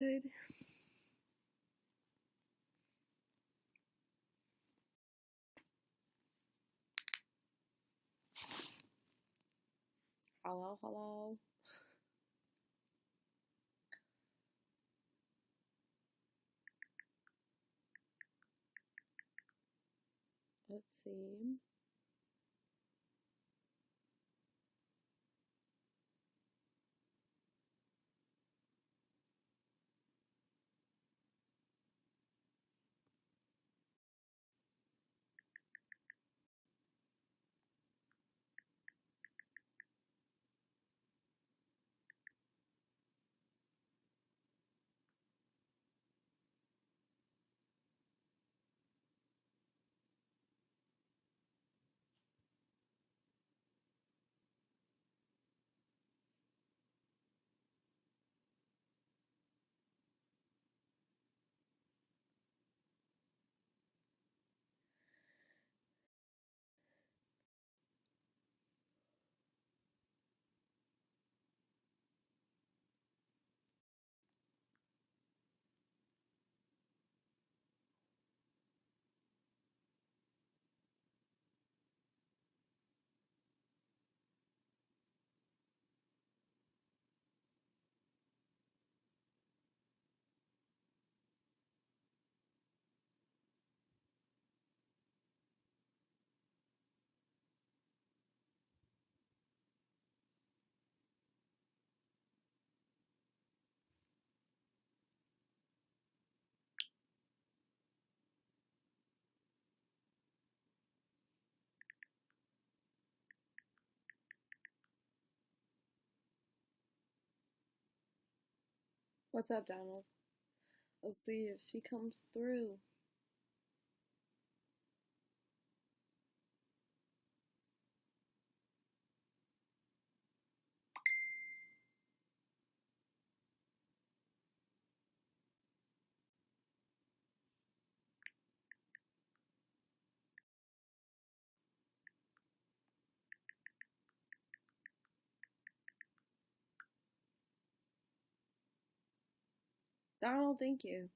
Good. Hello, hello. Let's see. What's up, Donald? Let's see if she comes through. Donald, thank you.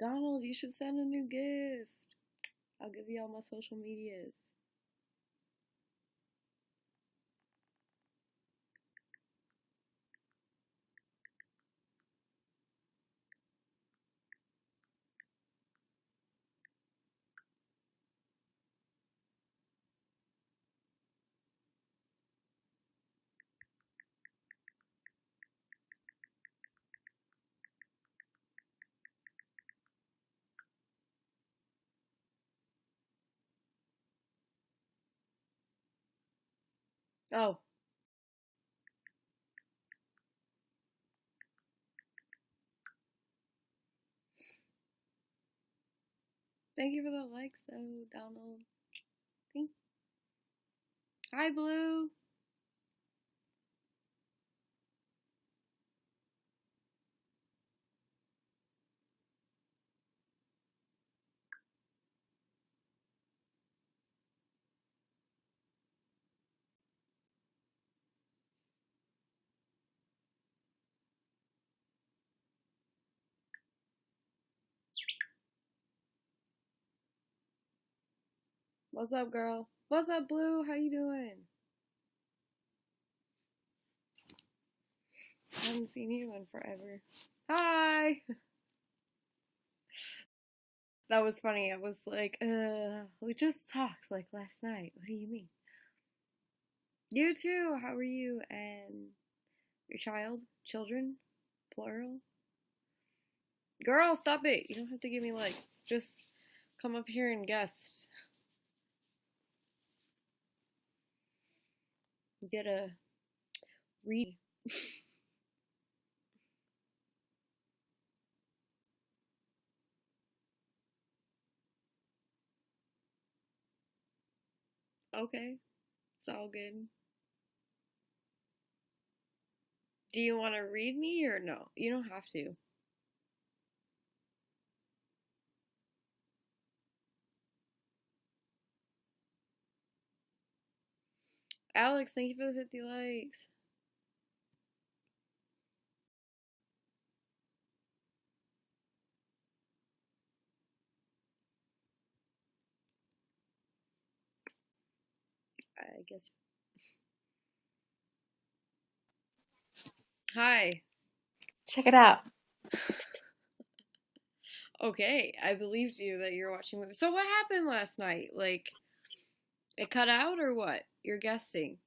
Donald, you should send a new gift. I'll give you all my social medias. Oh, thank you for the likes, though, Donald. Thank. Hi, Blue. What's up, girl? What's up, Blue? How you doing? I haven't seen you in forever. Hi. That was funny. I was like, we just talked like last night. What do you mean? You too. How are you? And your child? Children? Plural? Girl, stop it. You don't have to give me likes. Just come up here and guest. Get a read. Okay. It's all good. Do you want to read me or no? You don't have to. Alex, thank you for the 50 likes. I guess. Hi. Check it out. Okay, I believed you that you're watching movies. So what happened last night? Like, it cut out or what? You're guessing.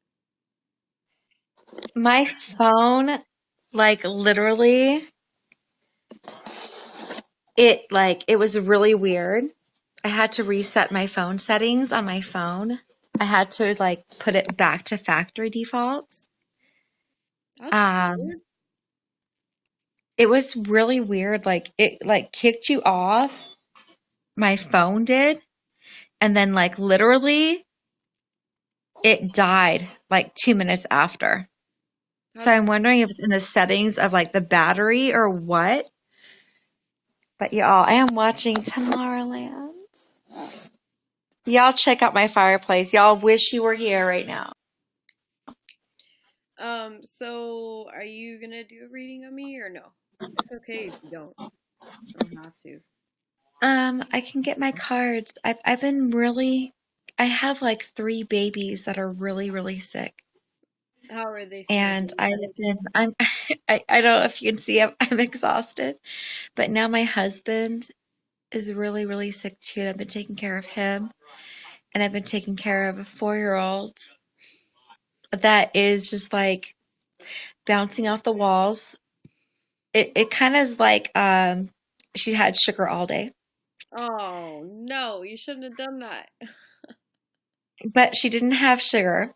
My phone, like literally, it was really weird. I had to reset my phone settings on my phone. I had to like put it back to factory defaults. That's Um, weird. it was really weird. Like it like kicked you off. My phone did, and then like literally it died like 2 minutes after. So That's I'm wondering if it's in the settings of like the battery or what. But y'all, I am watching Tomorrowland. Y'all check out my fireplace. Y'all wish you were here right now. so are you gonna do a reading on me or no? It's okay if you don't. I don't have to. I can get my cards. I've been really I have like three babies that are really, really sick. How are they And feeling? I have been I'm I don't know if you can see I'm exhausted. But now my husband is really, really sick too. And I've been taking care of him. And I've been taking care of a 4-year-old that is just like bouncing off the walls. It kind of is like she had sugar all day. Oh no, you shouldn't have done that. But she didn't have sugar.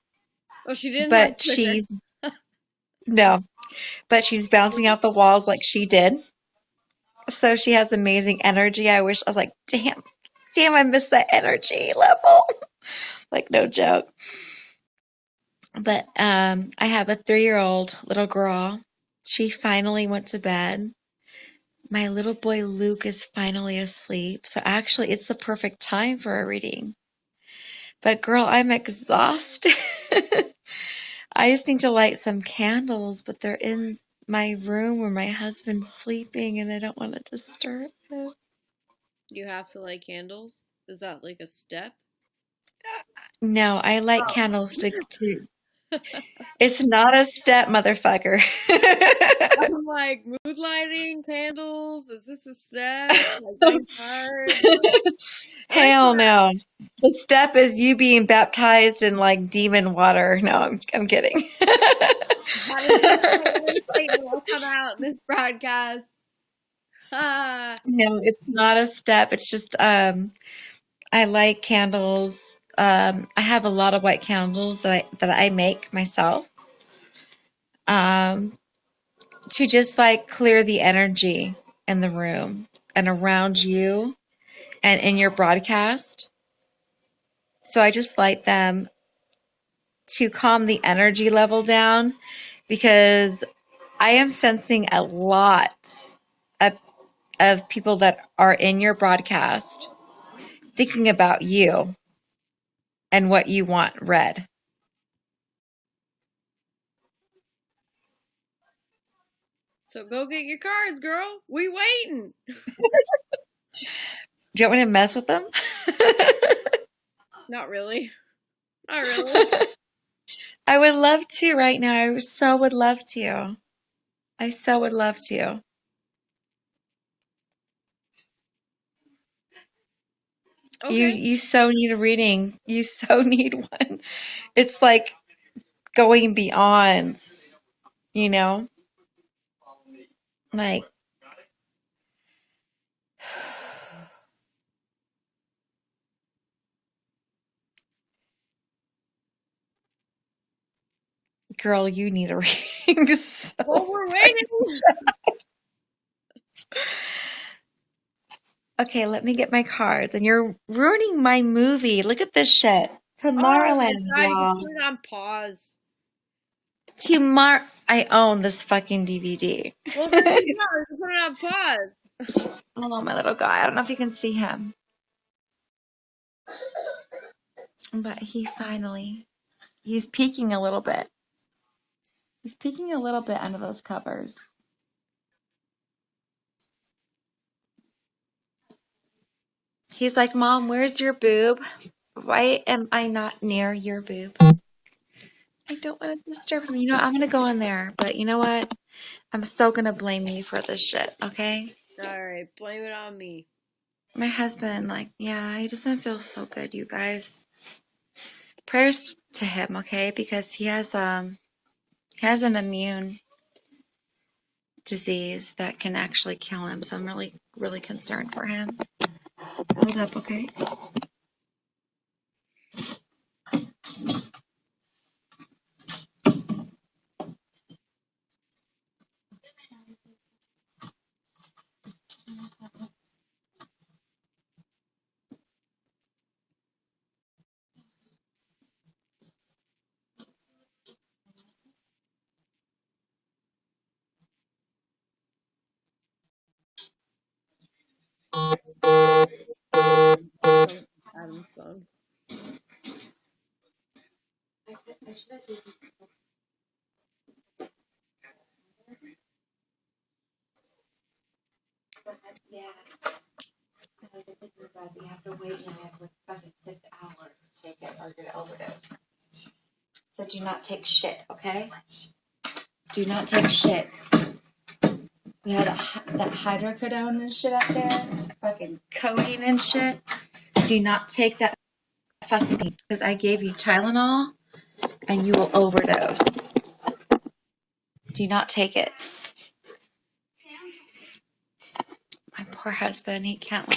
Oh, she didn't have But sugar. she's no, but she's bouncing off the walls like she did. So she has amazing energy. I was like, damn, I missed that energy level. Like no joke. But I have a 3-year-old little girl. She finally went to bed. My little boy Luke is finally asleep. So actually, it's the perfect time for a reading. But girl, I'm exhausted. I just need to light some candles, but they're in my room where my husband's sleeping and I don't want to disturb him. You have to light candles? Is that like a step? No, I light candles to it's not a step, motherfucker. I'm like, mood lighting, candles, is this a step? Like getting cards? Like, I like Hell that. no. The step is you being baptized in like demon water. No, I'm kidding. How does the Satan will come out in this broadcast? Ah, No, it's not a step. It's just I like candles. I have a lot of white candles that I make myself. Um, to just like clear the energy in the room and around you and in your broadcast. So I just light them to calm the energy level down because I am sensing a lot of, of people that are in your broadcast thinking about you and what you want read. so go get your cards, girl. We waiting. Do you want me to mess with them? Not really. Not really. I would love to right now. I so would love to. I so would love to. You Okay. you so need a reading. You so need one. It's like going beyond, you know? Like, girl, you need a reading. Well, So we're waiting. okay, let me get my cards. And you're ruining my movie. Look at this shit. Oh my Tomorrowland, god, you can y'all. put it on pause. Tomorrow, I own this fucking DVD. Well, there you go. You can put it on pause. Hold on, my little guy. I don't know if you can see him, but he's peeking a little bit. He's peeking a little bit under those covers. He's like, Mom, where's your boob? Why am I not near your boob? I don't want to disturb him. You know, I'm gonna go in there, but you know what? I'm so gonna blame you for this shit, okay? Alright, blame it on me. My husband, like, yeah, he doesn't feel so good, you guys. Prayers to him, okay? Because he has an immune disease that can actually kill him. So I'm really, really concerned for him. Hold up, okay? From Adam's phone. Yeah. You have to wait for fucking 6 hours to take it or get overdose. So do not take shit, okay? Do not take shit. We had that hydrocodone and shit up there, fucking codeine and shit. Do not take that fucking thing because I gave you Tylenol and you will overdose. Do not take it. My poor husband, he can't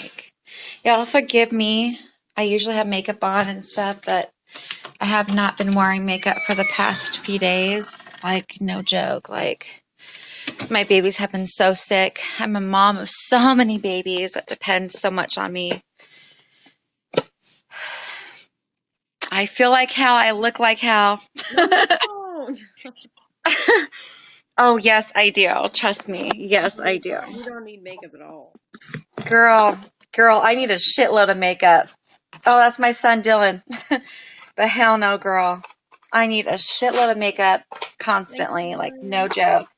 y'all forgive me. I usually have makeup on and stuff, but I have not been wearing makeup for the past few days. Like, no joke. Like, my babies have been so sick. I'm a mom of so many babies that depends so much on me. I feel like hell. I look like hell. No, you don't. Oh, yes, I do. Trust me. Yes, I do. You don't need makeup at all. Girl, I need a shitload of makeup. Oh, that's my son, Dylan. But hell no, girl. I need a shitload of makeup constantly. Like, no joke.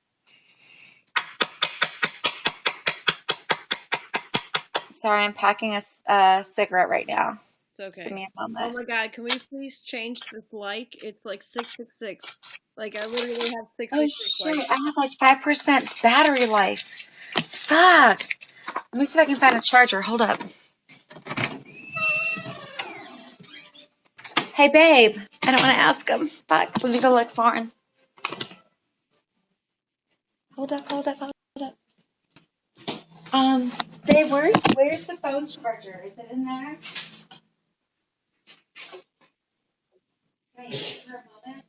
Sorry, I'm packing a cigarette right now. It's Just give okay. me a Oh moment. my god, can we please change this like? It's like 666. Like I literally have Oh 666 shit, likes. I have like 5% battery life. Fuck. Let me see if I can find a charger. Hold up. Hey, babe. I don't want to ask him. Fuck. Let me go look for him. Hold up. Babe, where's the phone charger? Is it in there? Wait, for a moment.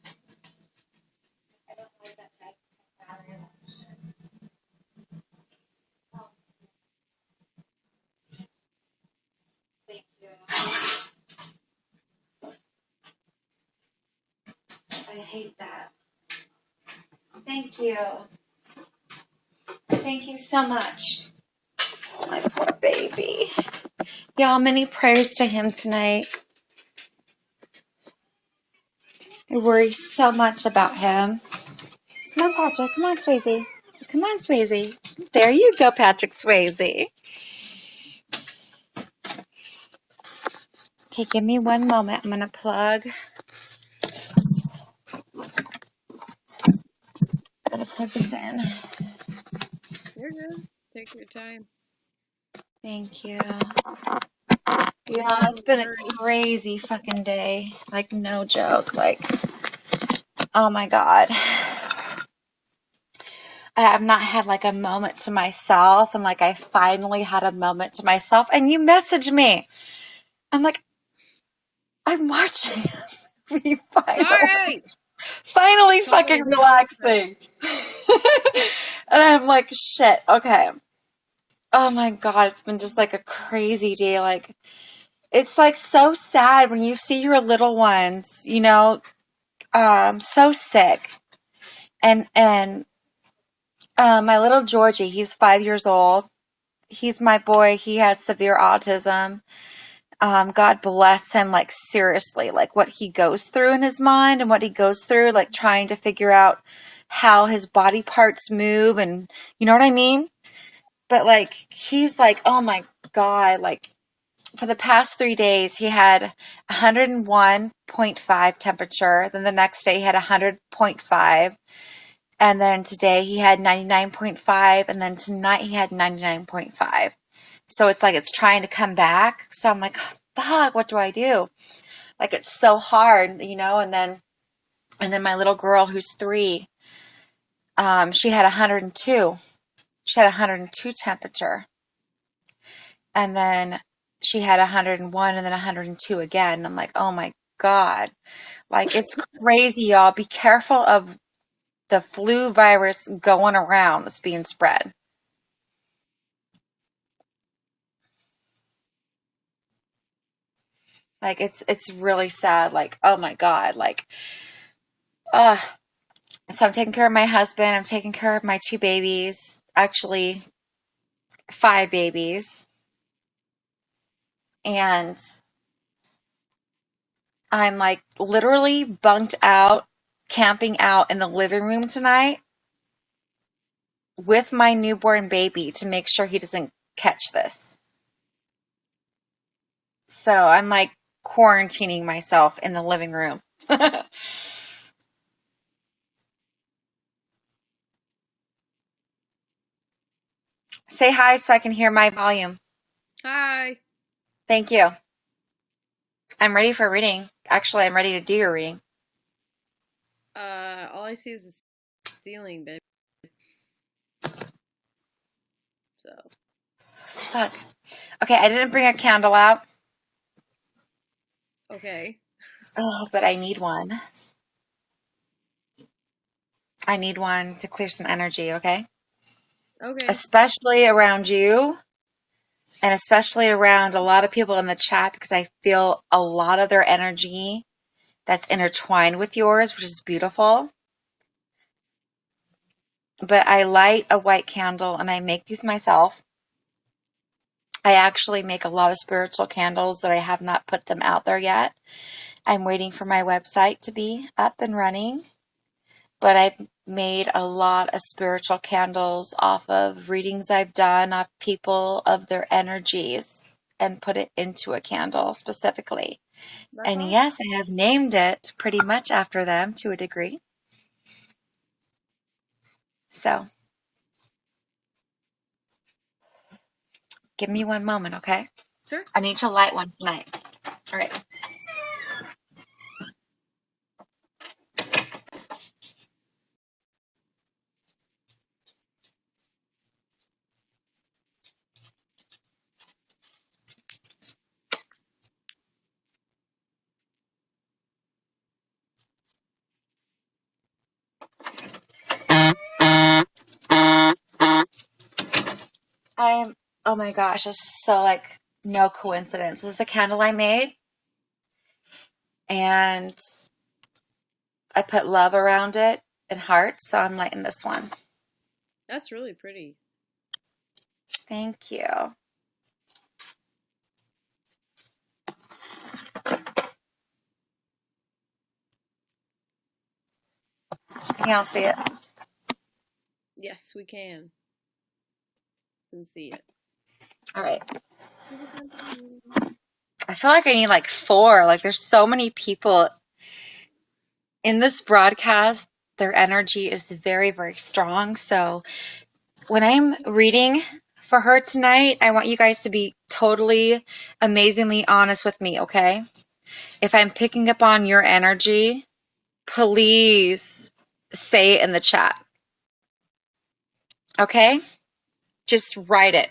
I don't know if that battery. Oh, thank you. I hate that. Thank you. Thank you so much. My poor baby. Y'all, many prayers to him tonight. I worry so much about him. Come on, Patrick. Come on, Swayze. Come on, Swayze. There you go, Patrick Swayze. Okay, give me one moment. I'm going to plug. I'm going to plug this in. You're good. Take your time. Thank you. We're Yeah, both it's in been a a hurry. crazy fucking day. Like, no joke. Like, oh my God. I have not had like a moment to myself. And like, I finally had a moment to myself. And you messaged me. I'm like, I'm watching a movie finally. Sorry! Finally Totally fucking didn't notice it. relaxing. And I'm like, shit, okay. Oh my God, it's been just like a crazy day. Like, it's like so sad when you see your little ones, so sick. And my little Georgie, he's 5 years old. He's my boy. He has severe autism. God bless him, like seriously, like what he goes through in his mind and what he goes through, like trying to figure out how his body parts move and you know what I mean? But like, he's like, oh my God, like for the past 3 days, he had 101.5 temperature. Then the next day, he had 100.5. And then today, he had 99.5. And then tonight, he had 99.5. So it's like it's trying to come back. So I'm like, oh, fuck, what do I do? Like, it's so hard, And then my little girl, who's 3, she had 102. She had 102 temperature. And then she had 101 and then 102 again. And I'm like, oh my God. Like, it's crazy, y'all. Be careful of the flu virus going around that's being spread. Like, it's really sad. Like, oh my God. Like, uh, so I'm taking care of my husband. I'm taking care of my 2 babies. Actually, 5 babies. And I'm like literally bunked out, camping out in the living room tonight with my newborn baby to make sure he doesn't catch this. So I'm like quarantining myself in the living room. Say hi so I can hear my volume. Hi. Thank you. I'm ready for reading. Actually, I'm ready to do your reading. All I see is the ceiling, babe. So. Fuck. Okay, I didn't bring a candle out. Okay. Oh, but I need one. I need one to clear some energy, okay? Okay. Especially around you and especially around a lot of people in the chat because I feel a lot of their energy that's intertwined with yours, which is beautiful. But I light a white candle and I make these myself. I actually make a lot of spiritual candles that I have not put them out there yet. I'm waiting for my website to be up and running. But I've made a lot of spiritual candles off of readings I've done off people of their energies and put it into a candle specifically. That's And awesome. yes, I have named it pretty much after them to a degree. So give me one moment, okay? Sure. I need to light one tonight. All right. Oh my gosh, this is so like no coincidence. This is a candle I made and I put love around it and hearts, so I'm lighting this one. That's really pretty. Thank you. Can y'all see it? Yes, we can. Can see it. All right. I feel like I need like 4. Like there's so many people in this broadcast. Their energy is very, very strong. So when I'm reading for her tonight, I want you guys to be totally, amazingly honest with me, okay? If I'm picking up on your energy, please say it in the chat, okay? Just write it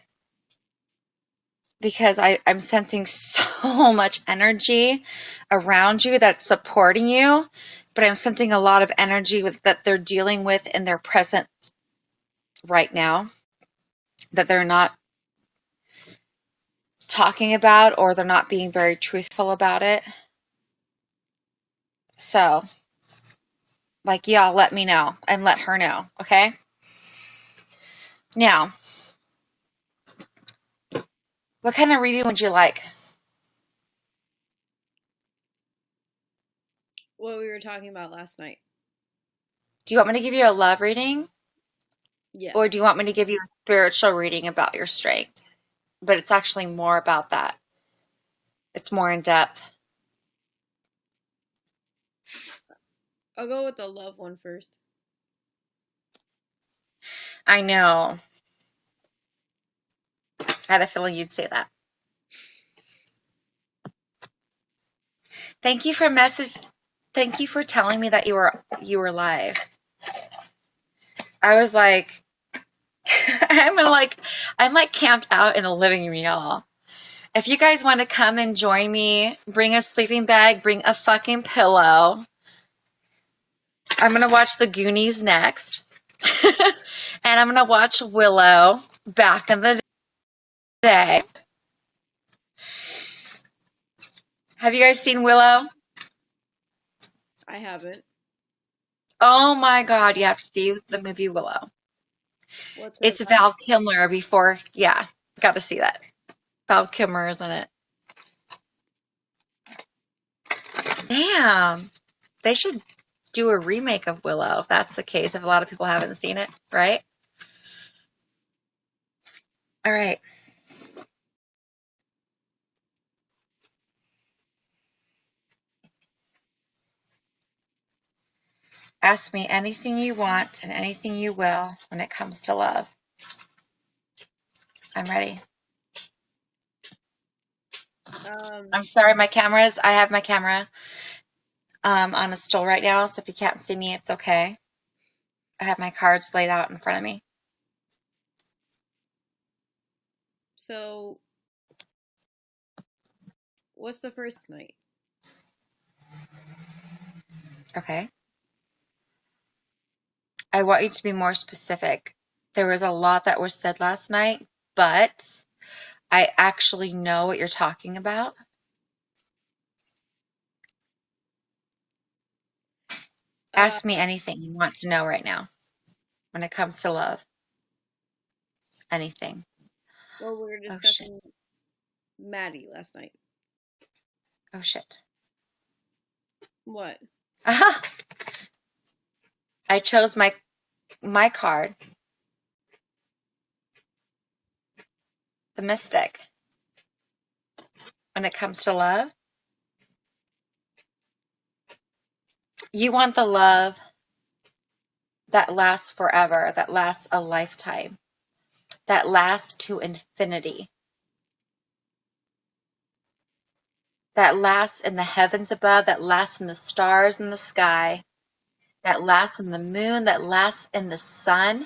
because I'm sensing so much energy around you that's supporting you, but I'm sensing a lot of energy that they're dealing with in their present right now that they're not talking about or they're not being very truthful about it. So, like, y'all let me know and let her know, okay? Now, what kind of reading would you like? What we were talking about last night. Do you want me to give you a love reading? Or Yes. do you want me to give you a spiritual reading about your strength? But it's actually more about that. It's more in depth. I'll go with the love one first. I know. I had a feeling you'd say that. Thank you for message. Thank you for telling me that you were live. I was like, I'm like camped out in a living room, y'all. If you guys want to come and join me, bring a sleeping bag, bring a fucking pillow. I'm gonna watch The Goonies next, and I'm gonna watch Willow back in the day. Have you guys seen Willow? I haven't. Oh my God, you have to see the movie Willow. What's it It's about? Val Kilmer before, yeah, got to see that. Val Kilmer is in it. Damn, they should do a remake of Willow if that's the case, if a lot of people haven't seen it, right? All right. Ask me anything you want and anything you will when it comes to love. I'm ready. I'm sorry, I have my camera on a stool right now, so if you can't see me, it's okay. I have my cards laid out in front of me. So, what's the first night? Okay. I want you to be more specific. There was a lot that was said last night, but I actually know what you're talking about. Uh, Ask me anything you want to know right now when it comes to love. Anything. well, we were Oh shit. discussing Maddie last night. Oh shit. What? I chose my card, the Mystic. When it comes to love, you want the love that lasts forever, that lasts a lifetime, that lasts to infinity, that lasts in the heavens above, that lasts in the stars in the sky, that lasts in the moon, that lasts in the sun.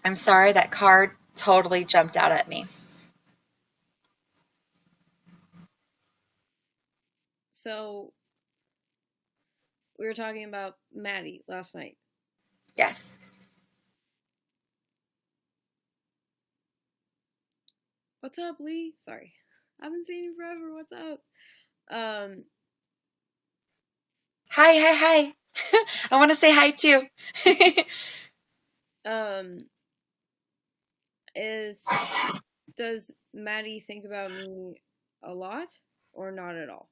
I'm sorry, that card totally jumped out at me. So, we were talking about Maddie last night. Yes. What's up, Lee? Sorry. I haven't seen you forever. What's up? Um, Hi, hi, hi. I want to say hi too. um, is does Maddie think about me a lot or not at all?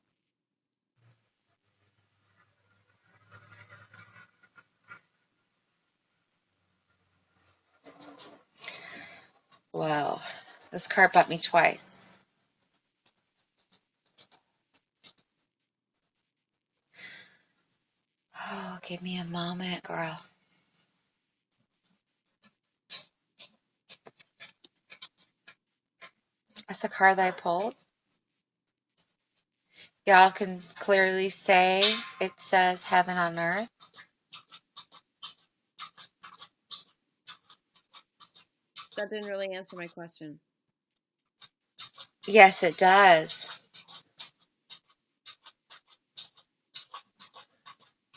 Wow. This card bumped me twice. Oh, give me a moment, girl. That's the card that I pulled. Y'all can clearly say it says heaven on earth. That didn't really answer my question. Yes, it does.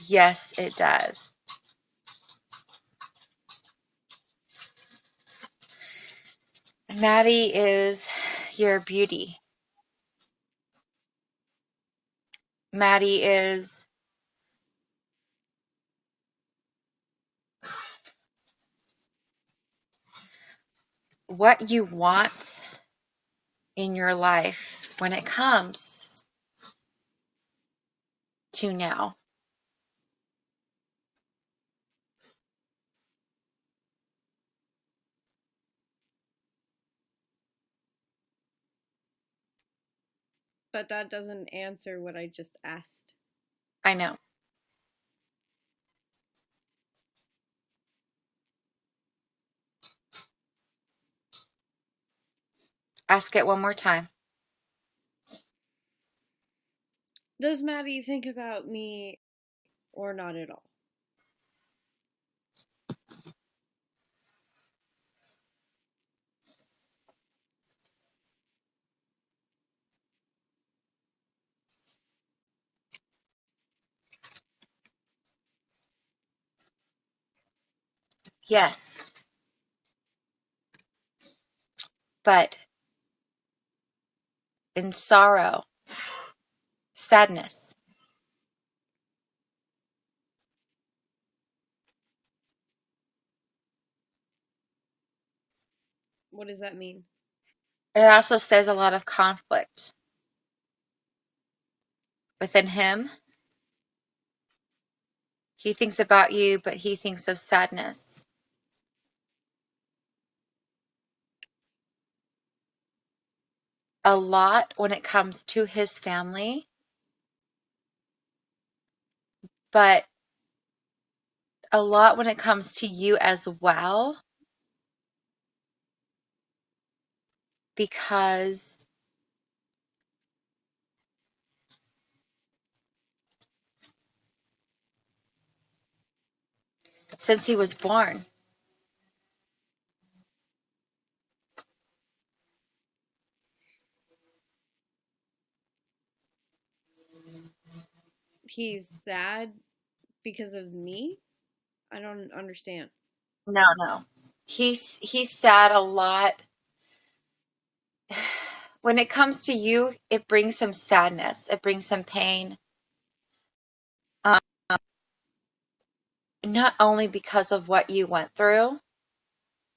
Yes, it does. Maddie is your beauty. Maddie is what you want in your life when it comes to now. But that doesn't answer what I just asked. I know. Ask it one more time. Does Maddie think about me or not at all? Yes, but in sorrow, sadness. What does that mean? It also says a lot of conflict within him. He thinks about you, but he thinks of sadness. A lot when it comes to his family, but a lot when it comes to you as well, because since he was born, He's sad because of me? I don't understand. no. He's sad a lot. When it comes to you, it brings him sadness. It brings him pain. Um, not only because of what you went through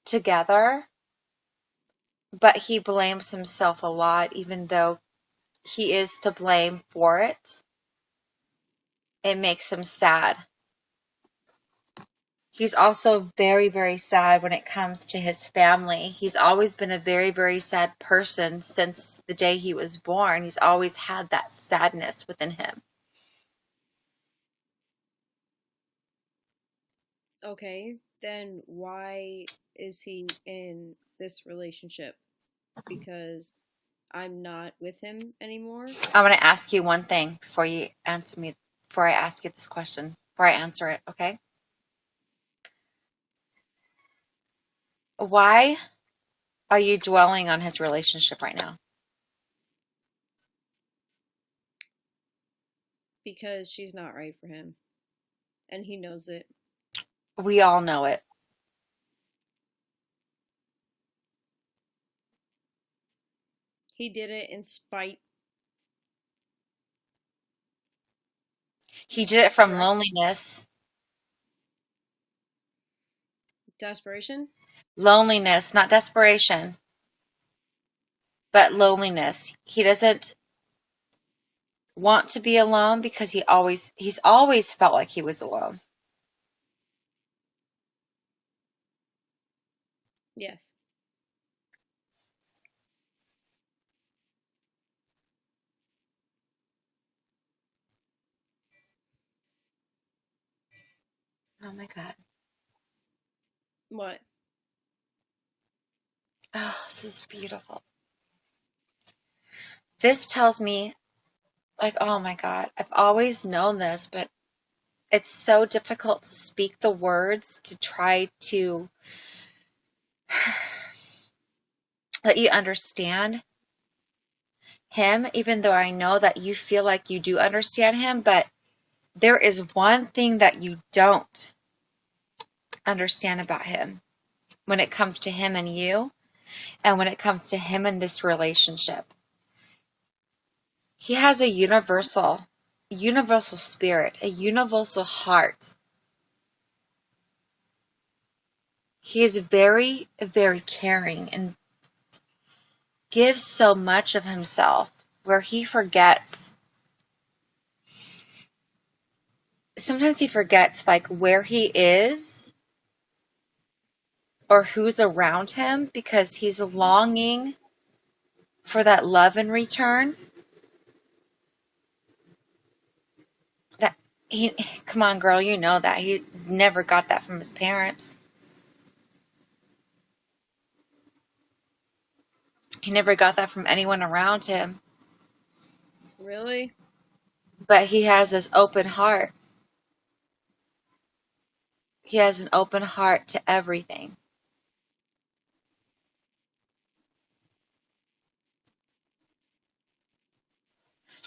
together, but he blames himself a lot, even though he is to blame for it. It makes him sad. He's also very, very sad when it comes to his family. He's always been a very, very sad person since the day he was born. He's always had that sadness within him. Okay, then why is he in this relationship? Because I'm not with him anymore? I want to ask you one thing before you answer me, before I ask you this question, before I answer it, okay? Why are you dwelling on his relationship right now? Because she's not right for him. And he knows it. We all know it. He did it in spite, He did it from correct? loneliness. Desperation? Loneliness, not desperation, but loneliness. He doesn't want to be alone because he's always felt like he was alone. Yes. Oh my God. What? Oh, this is beautiful. This tells me, like, oh my God, I've always known this, but it's so difficult to speak the words to try to let you understand him, even though I know that you feel like you do understand him, but there is one thing that you don't understand about him when it comes to him and you, and when it comes to him and this relationship. He has a universal spirit, a universal heart. He is very, very caring and gives so much of himself where he forgets. Sometimes he forgets like where he is or who's around him because he's longing for that love in return. He, come on, girl, you know that. He never got that from his parents. He never got that from anyone around him. Really? But he has this open heart. He has an open heart to everything.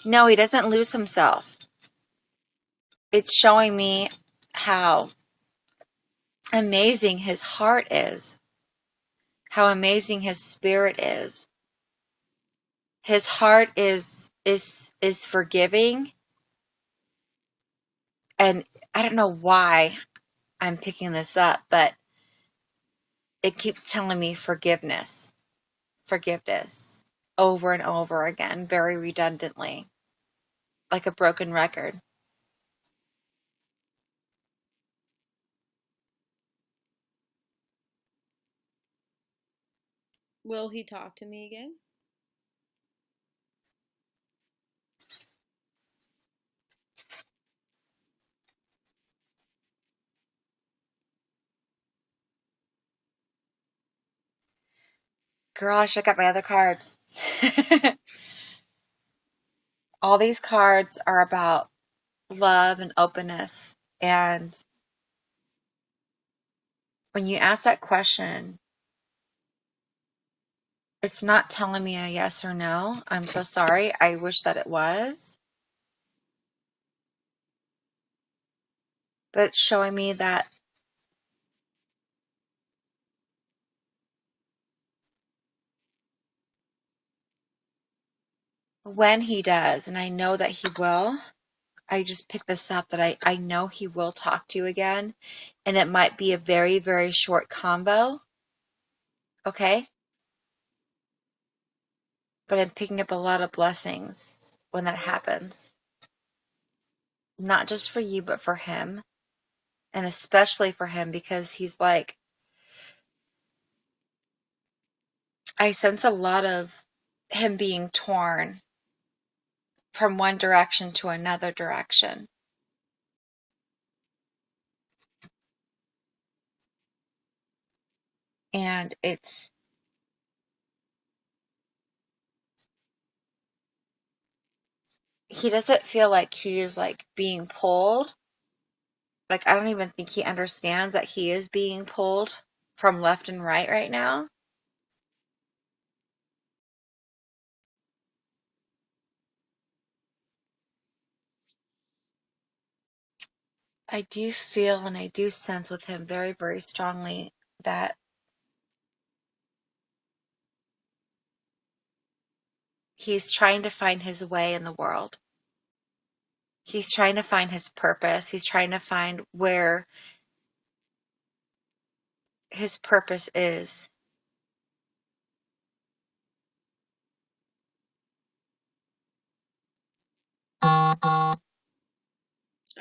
No, he doesn't lose himself. It's showing me how amazing his heart is, how amazing his spirit is. His heart is forgiving, and I don't know why I'm picking this up, but it keeps telling me forgiveness, forgiveness over and over again, very redundantly, like a broken record. Will he talk to me again? Girl, I should have got my other cards. All these cards are about love and openness. And when you ask that question, it's not telling me a yes or no. I'm so sorry. I wish that it was. But it's showing me that when he does, and I know that he will, I just picked this up that I know he will talk to you again. And it might be a very, very short combo. Okay? But I'm picking up a lot of blessings when that happens. Not just for you, but for him. And especially for him because he's like, I sense a lot of him being torn from one direction to another direction. And he doesn't feel like he's like being pulled. Like, I don't even think he understands that he is being pulled from left and right now. I do feel and I do sense with him very, very strongly that he's trying to find his way in the world. He's trying to find his purpose. He's trying to find where his purpose is.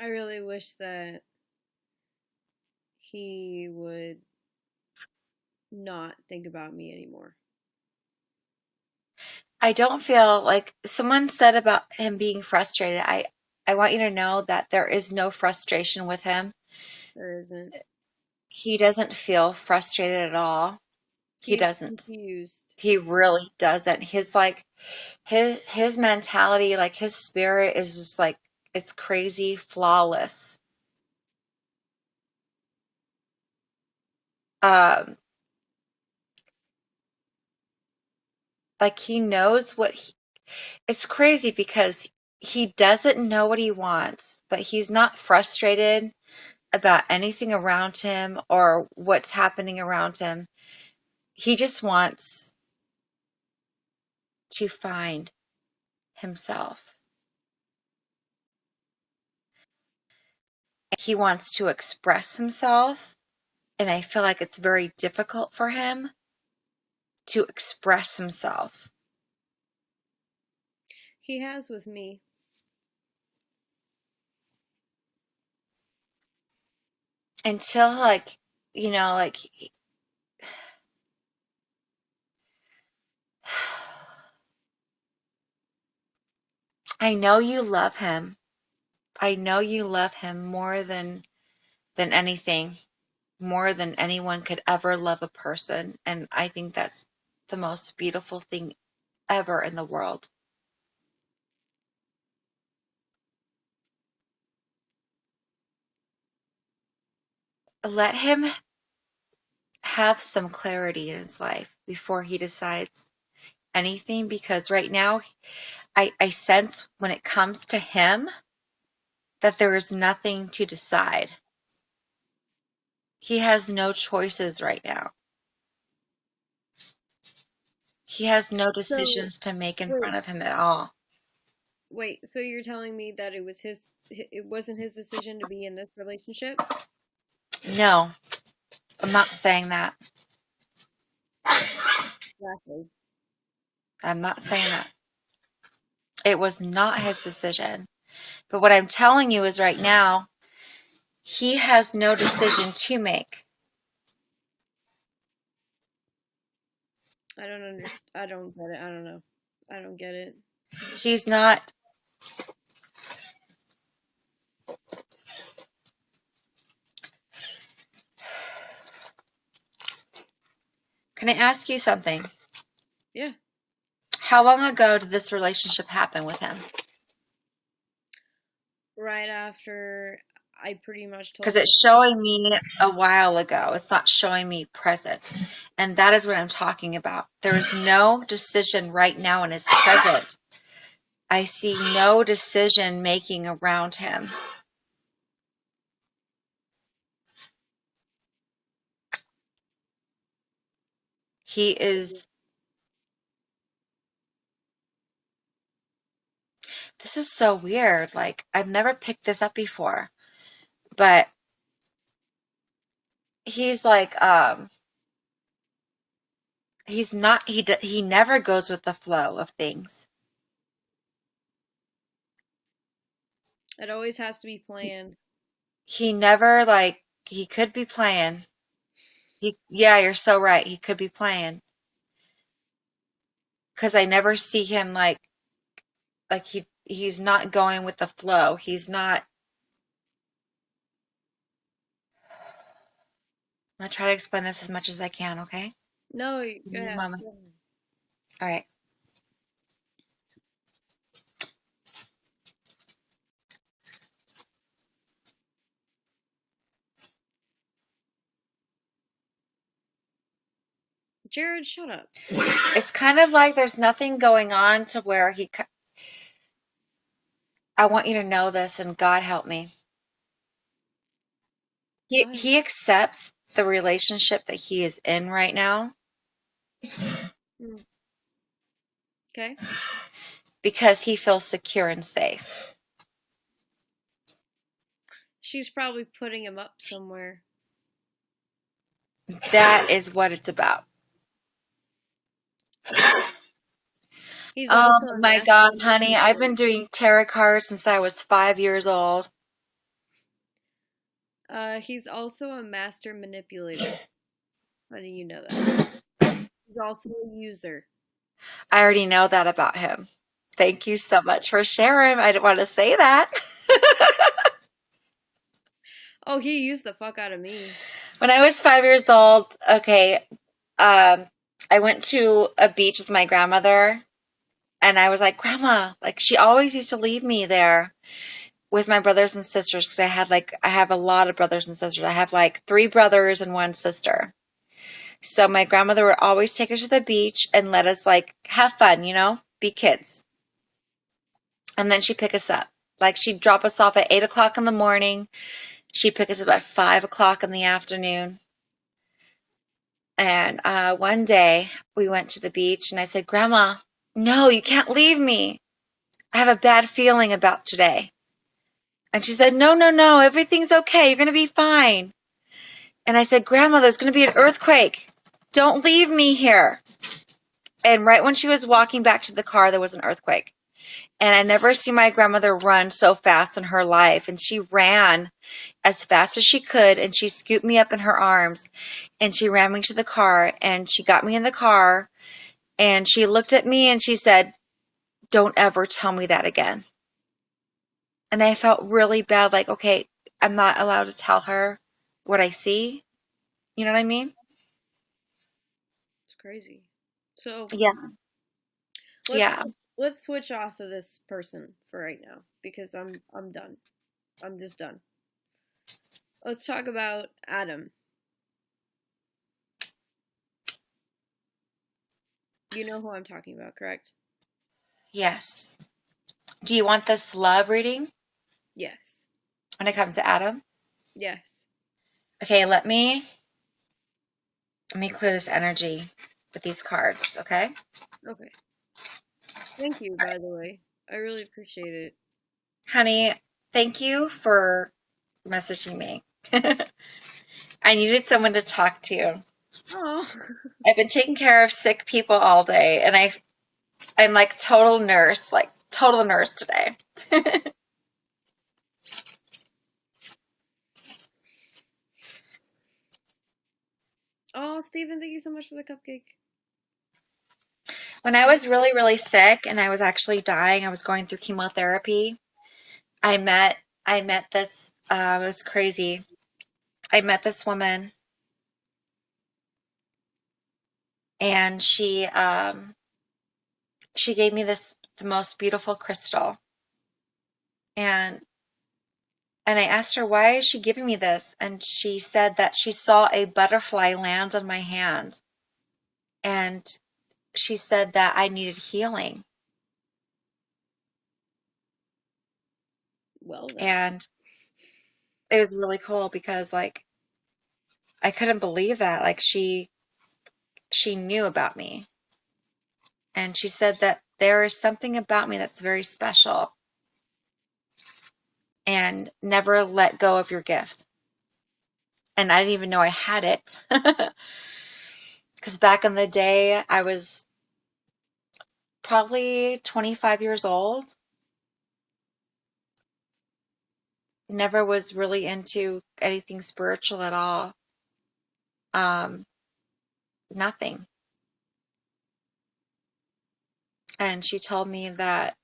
I really wish that he would not think about me anymore. I don't feel like someone said about him being frustrated. I want you to know that there is no frustration with him. There isn't. He doesn't feel frustrated at all. He He's doesn't. confused. He really doesn't. His mentality, like his spirit is just like it's crazy, flawless. Um, like he knows it's crazy because he doesn't know what he wants, but he's not frustrated about anything around him or what's happening around him. He just wants to find himself. He wants to express himself, and I feel like it's very difficult for him to express himself He has with me. until like, like I know you love him. I know you love him more than anything, more than anyone could ever love a person. And I think that's the most beautiful thing ever in the world. Let him have some clarity in his life before he decides anything, because right now I sense when it comes to him that there is nothing to decide. He has no choices right now. He has no So, decisions to make in wait, front of him at all. wait. So you're telling me that it wasn't his decision to be in this relationship? No, I'm not saying that. Exactly. I'm not saying that. It was not his decision. But what I'm telling you is right now, he has no decision to make. I don't understand. I don't get it. I don't know. I don't get it. He's not. Can I ask you something? Yeah. How long ago did this relationship happen with him? Right after I pretty much Because told him. it's showing me a while ago. It's not showing me present. And that is what I'm talking about. There is no decision right now in his present. I see no decision making around him. He is, this is so weird. Like, I've never picked this up before, but he's like, he's not, he never goes with the flow of things. It always has to be planned. He never, like, he could be playing. Yeah, you're so right. He could be playing. Because I never see him like he's not going with the flow. He's not. I'm gonna try to explain this as much as I can, okay? No, Give me a yeah. moment. All right. Jared, shut up. It's kind of like there's nothing going on to where I want you to know this, and God help me. Go He ahead. he accepts the relationship that he is in right now Mm. Okay. because he feels secure and safe. She's probably putting him up somewhere. That is what it's about. He's Oh also a my master God, honey, I've manipulator. been doing tarot cards since I was 5 years old. He's also a master manipulator. How do you know that? He's also a user. I already know that about him. Thank you so much for sharing. I didn't want to say that. Oh, he used the fuck out of me. When I was 5 years old, okay, I went to a beach with my grandmother, and I was like, Grandma, like she always used to leave me there with my brothers and sisters because I have a lot of brothers and sisters. I have like three brothers and one sister. So my grandmother would always take us to the beach and let us like have fun, be kids. And then she'd pick us up. Like she'd drop us off at 8 o'clock in the morning. She'd pick us up at 5 o'clock in the afternoon. And one day we went to the beach and I said, Grandma, no, you can't leave me. I have a bad feeling about today. And she said, No, no, no, everything's okay. You're going to be fine. And I said, Grandma, there's going to be an earthquake. Don't leave me here. And right when she was walking back to the car, there was an earthquake. And I never see my grandmother run so fast in her life. And she ran as fast as she could, and she scooped me up in her arms, and she ran me to the car, and she got me in the car, and she looked at me and she said, Don't ever tell me that again. And I felt really bad, like, okay, I'm not allowed to tell her what I see. You know what I mean? It's crazy. So Yeah. let's Yeah. let's switch off of this person for right now because I'm done. I'm just done. Let's talk about Adam. You know who I'm talking about, correct? Yes. Do you want this love reading Yes. when it comes to Adam? Yes. Okay, let me clear this energy with these cards, okay? Okay. Thank you, All right. by the way. I really appreciate it. Honey, thank you for messaging me. I needed someone to talk to. Oh. I've been taking care of sick people all day, and I'm like total nurse today. Oh, Stephen, thank you so much for the cupcake. When I was really, really sick and I was actually dying, I was going through chemotherapy. I met this it was crazy. I met this woman and she gave me the most beautiful crystal. And I asked her, why is she giving me this? And she said that she saw a butterfly land on my hand. And she said that I needed healing. Well then. And it was really cool because like I couldn't believe that. Like she knew about me. And she said that there is something about me that's very special and never let go of your gift. And I didn't even know I had it. Because back in the day, I was probably 25 years old, never was really into anything spiritual at all. Um, Nothing. And she told me that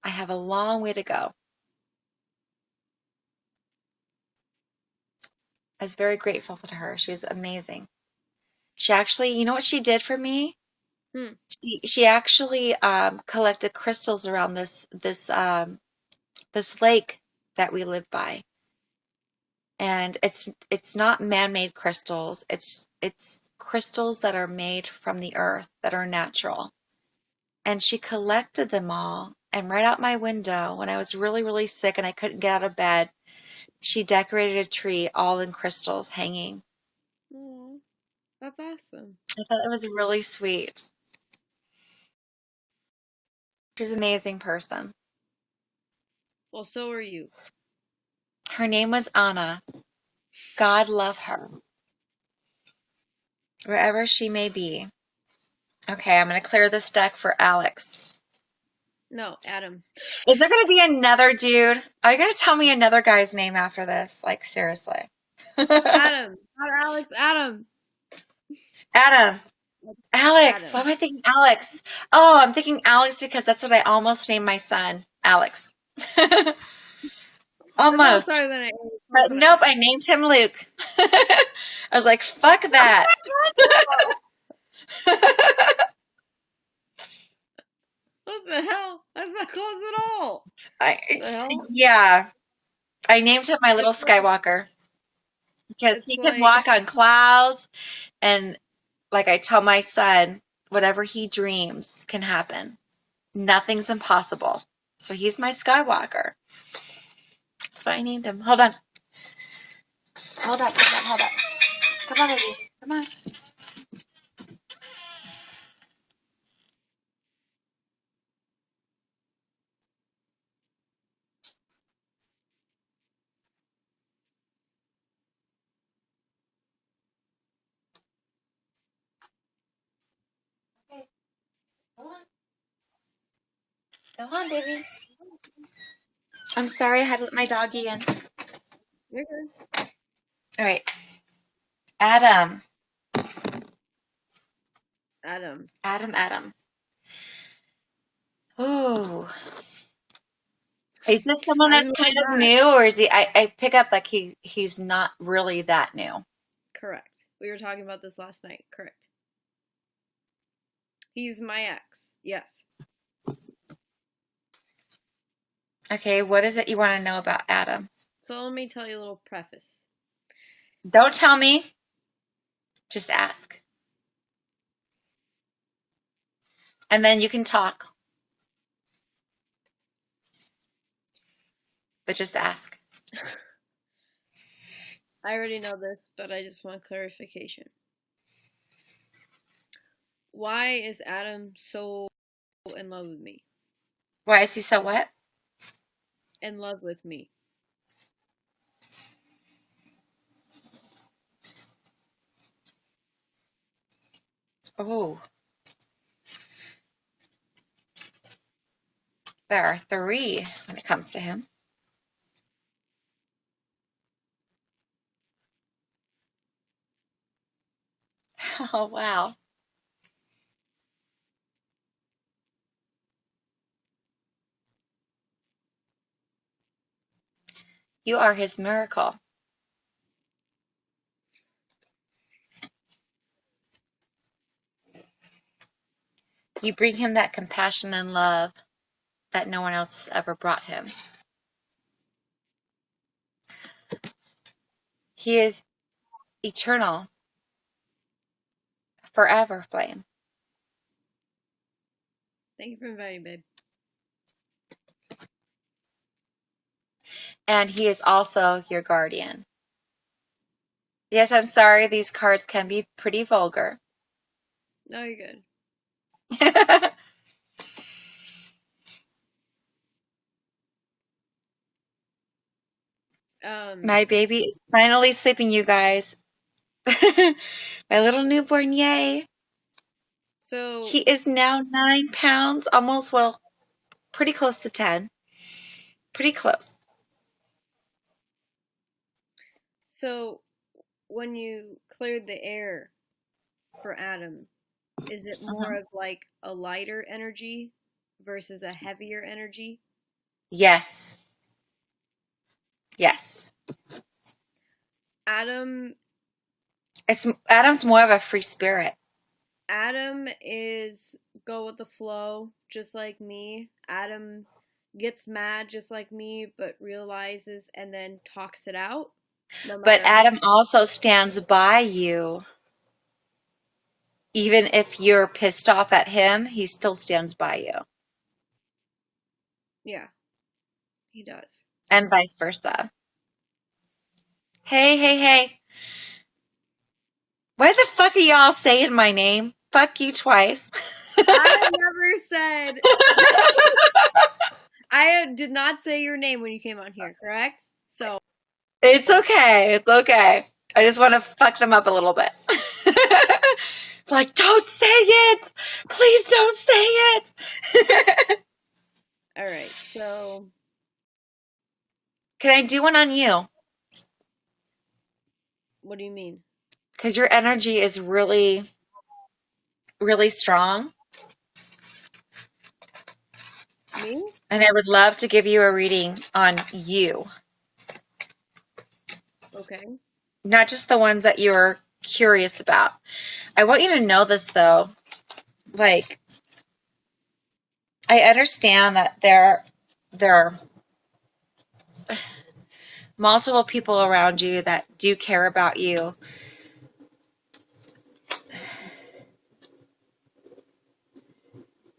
I have a long way to go. I was very grateful to her. She was amazing. She actually, you know what she did for me? Hmm. She actually collected crystals around this lake that we live by, and it's not man-made crystals. It's crystals that are made from the earth that are natural. And she collected them all, and right out my window when I was really, really sick and I couldn't get out of bed, she decorated a tree all in crystals hanging. Oh, that's awesome. I thought it was really sweet. She's an amazing person. Well, so are you. Her name was Anna. God love her, wherever she may be. Okay, I'm going to clear this deck for Alex. No, Adam. Is there going to be another dude? Are you going to tell me another guy's name after this? Like, seriously. Adam. Not Alex. Adam. Adam. Alex. Why Adam. am I thinking Alex? Oh, I'm thinking Alex because that's what I almost named my son. Alex. That's all Almost. sorry that I But nope, I named him Luke. I was like, fuck that. What the hell? That's not close at all. I, The hell? yeah, I named him my little It's like Skywalker because it's he can like walk on clouds. And like I tell my son, whatever he dreams can happen. Nothing's impossible. So he's my Skywalker. That's what I named him. Hold on. Hold on. Hold on. Hold on. Come on, baby. Come on. Okay. Go on. Go on, baby. I'm sorry I had to let my doggy in. you're good. All right. Adam. Adam. Adam. Ooh. Is this someone I that's mean, kind why of not? new, or is he? I pick up like he's not really that new. Correct. We were talking about this last night. Correct. He's my ex. Yes. Okay, what is it you want to know about Adam? So let me tell you a little preface. Don't tell me. Just ask, and then you can talk. But just ask. I already know this, but I just want clarification. Why is Adam so in love with me? Why is he so what? In love with me. Oh, there are three when it comes to him. Oh, wow. You are his miracle. You bring him that compassion and love that no one else has ever brought him. He is eternal, forever flame. Thank you for inviting, babe. And he is also your guardian. Yes, I'm sorry, these cards can be pretty vulgar. No, you're good. My baby is finally sleeping, you guys. My little newborn, yay. So He is now 9 pounds, almost, well, pretty close to 10. Pretty close. so when you cleared the air for Adam, is it more Mhm. of like a lighter energy versus a heavier energy? Yes. Yes. Adam Adam's more of a free spirit. Adam is go with the flow just like me. Adam gets mad just like me but realizes and then talks it out no But matter how. Adam also stands by you. Even if you're pissed off at him, he still stands by you. Yeah, he does. And vice versa. Hey, hey, hey. Why the fuck are y'all saying my name? Fuck you twice. I never said I did not say your name when you came on here, correct? So, It's okay. It's okay. I just want to fuck them up a little bit. Like, don't say it. Please don't say it. all right. So, Can I do one on you? what do you mean? Because your energy is really, really strong. Me? And I would love to give you a reading on you. Okay. Not just the ones that you're curious about. I want you to know this, though. Like, I understand that there are multiple people around you that do care about you.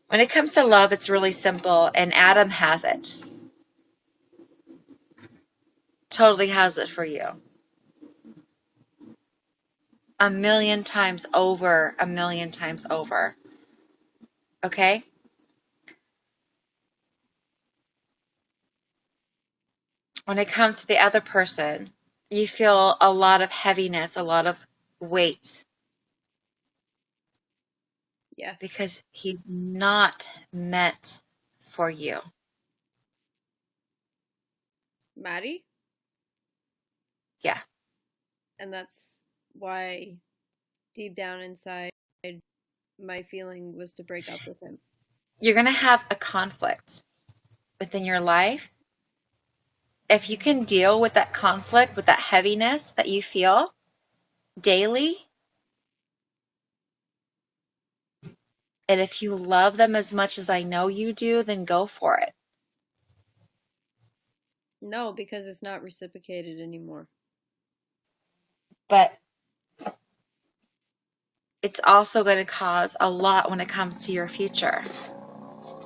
When it comes to love, it's really simple, and Adam has it. Totally has it for you. A million times over, a million times over. Okay? When it comes to the other person, you feel a lot of heaviness, a lot of weight, Yes. because he's not meant for you. Maddie? Yeah. And that's why deep down inside my feeling was to break up with him. You're going to have a conflict within your life, if you can deal with that conflict, with that heaviness that you feel daily, and if you love them as much as I know you do, then go for it. No, because it's not reciprocated anymore. But it's also going to cause a lot when it comes to your future.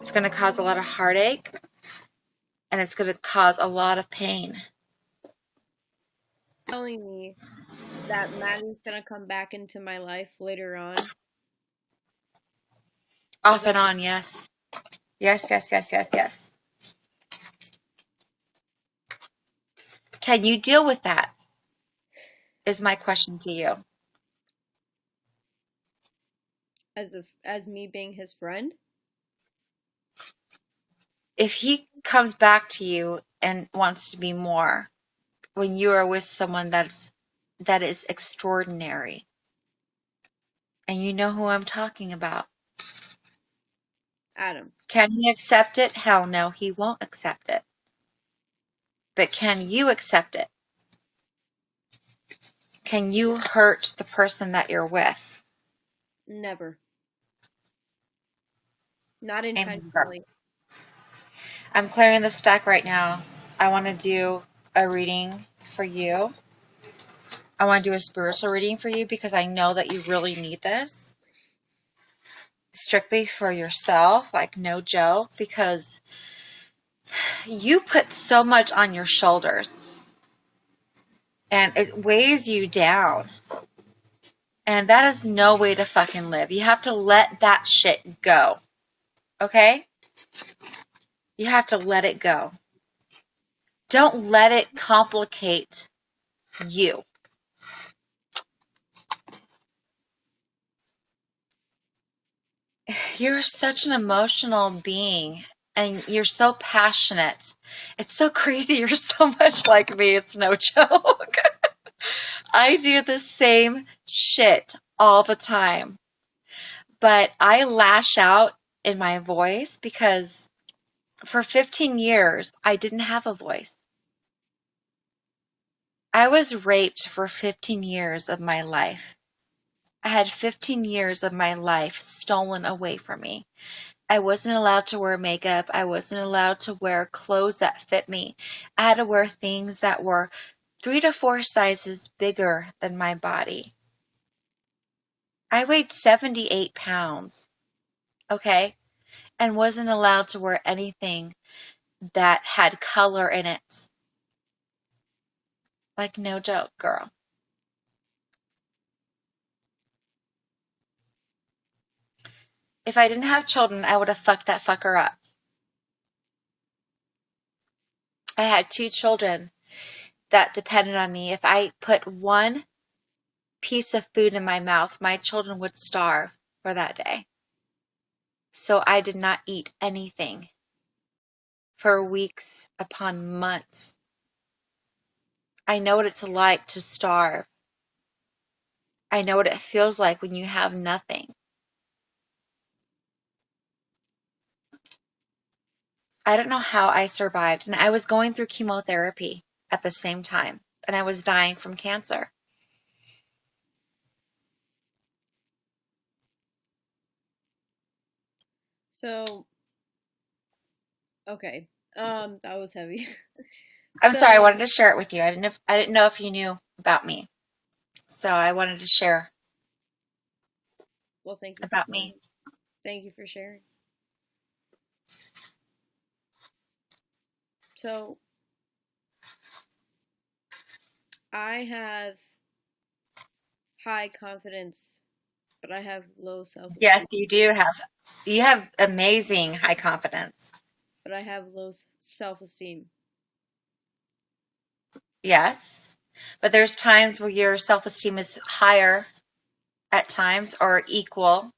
It's going to cause a lot of heartache, and it's going to cause a lot of pain. Telling me that Maddie's gonna come back into my life later on. Off Because and on, yes. Yes, yes, yes, yes, yes. Can you deal with that? Is my question to you. as me being his friend, If he comes back to you and wants to be more when you are with someone that is extraordinary, and you know who I'm talking about, Adam, can he accept it? Hell no, he won't accept it. But can you accept it? Can you hurt the person that you're with? never. Not Amen, girl. intentionally. I'm clearing the stack right now. I want to do a reading for you. I want to do a spiritual reading for you because I know that you really need this. Strictly for yourself, like no joke, because you put so much on your shoulders and it weighs you down. And that is no way to fucking live. You have to let that shit go. Okay? You have to let it go. Don't let it complicate you. You're such an emotional being and you're so passionate. It's so crazy. You're so much like me. It's no joke. I do the same shit all the time, but I lash out in my voice because for 15 years, I didn't have a voice. I was raped for 15 years of my life. I had 15 years of my life stolen away from me. I wasn't allowed to wear makeup. I wasn't allowed to wear clothes that fit me. I had to wear things that were 3 to 4 sizes bigger than my body. I weighed 78 pounds, okay? And wasn't allowed to wear anything that had color in it. Like, no joke, girl. If I didn't have children, I would have fucked that fucker up. I had 2 children that depended on me. If I put one piece of food in my mouth, my children would starve for that day. So I did not eat anything for weeks upon months. I know what it's like to starve. I know what it feels like when you have nothing. I don't know how I survived. And I was going through chemotherapy at the same time, and I was dying from cancer. So, okay. That was heavy. I'm sorry, I So, wanted to share it with you. I didn't know if you knew about me. So I wanted to share well, thank you for about telling me. me. Thank you for sharing. So, I have high confidence, but I have low Yes, self-esteem. you have amazing high confidence. But I have low self-esteem. Yes. But there's times where your self-esteem is higher at times or equal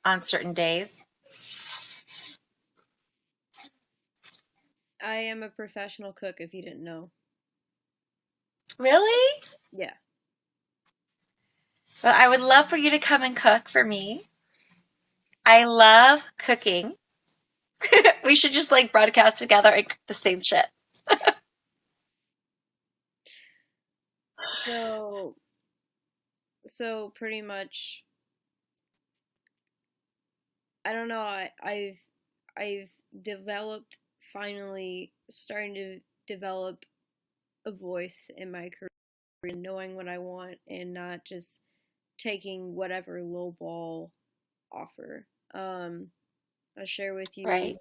on certain days. I am a professional cook if you didn't know. Really? Yeah. Well, I would love for you to come and cook for me. I love cooking. We should just like broadcast together and cook the same shit. So pretty much, I don't know. I've developed, finally starting to develop a voice in my career, and knowing what I want and not just taking whatever lowball offer. I'll share with Right. you.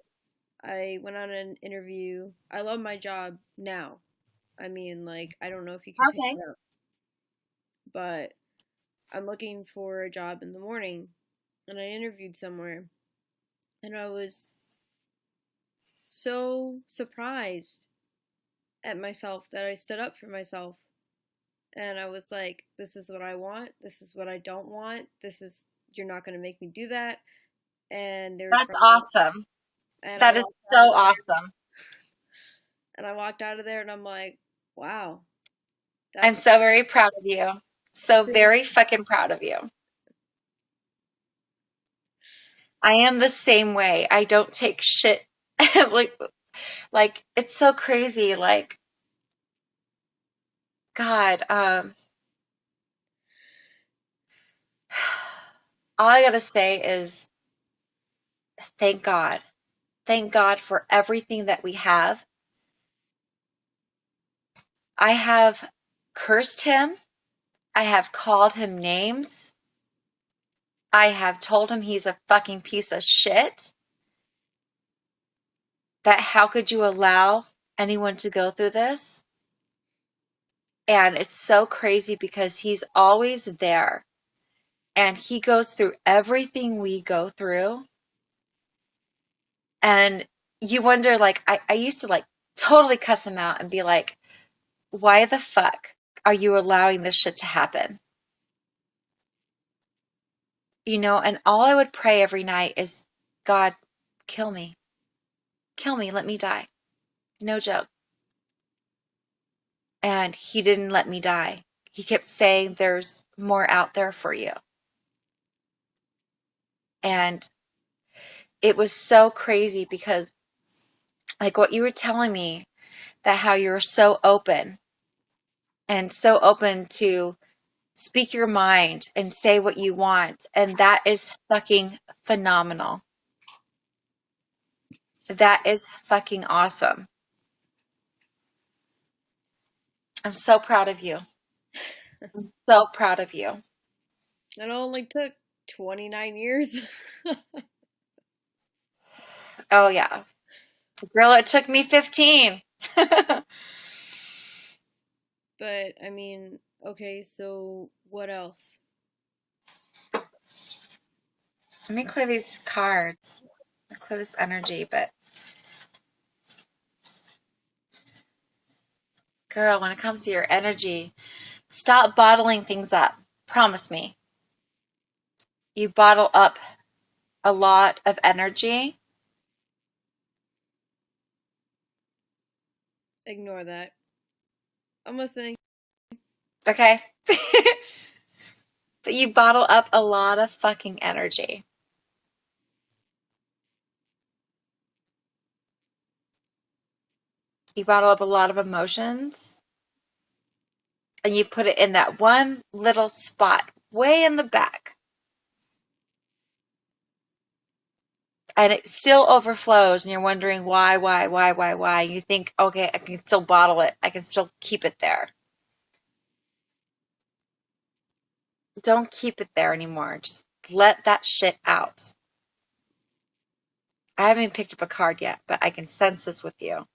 I went on an interview. I love my job now. I mean, like, I don't know if you can pick Okay. it up, but I'm looking for a job in the morning, and I interviewed somewhere, and I was so surprised at myself that I stood up for myself. And I was like, this is what I want. This is what I don't want. You're not going to make me do that. And they were That's trying, awesome. and I That is walked out of so there, awesome. and I'm like, wow, I'm that's so very proud of you. So pretty. very fucking proud of you. I am the same way. I don't take shit. like like it's so crazy. Like God, all I gotta say is thank God. Thank God for everything that we have. I have cursed him. I have called him names. I have told him he's a fucking piece of shit. That how could you allow anyone to go through this? And it's so crazy because he's always there and he goes through everything we go through. And you wonder, like, I used to like totally cuss him out and be like, why the fuck are you allowing this shit to happen? And all I would pray every night is, God, kill me. Kill me. Let me die. No joke. And he didn't let me die. He kept saying, there's more out there for you. And it was so crazy because, like, what you were telling me, that how you're so open and so open to speak your mind and say what you want. And that is fucking phenomenal. That is fucking awesome. I'm so proud of you. So proud of you. It only took 29 years. Oh, yeah. Girl, it took me 15. Let But I mean, okay, so what else? me clear these cards. Clear this energy. But, girl, when it comes to your energy, stop bottling things up. Promise me. You bottle up a lot of energy. Ignore that. I'm listening. Okay? But you bottle up a lot of fucking energy. You bottle up a lot of emotions and you put it in that one little spot way in the back. And it still overflows and you're wondering why. You think, okay, I can still bottle it. I can still keep it there. Don't keep it there anymore. Just let that shit out. I haven't even picked up a card yet, but I can sense this with you.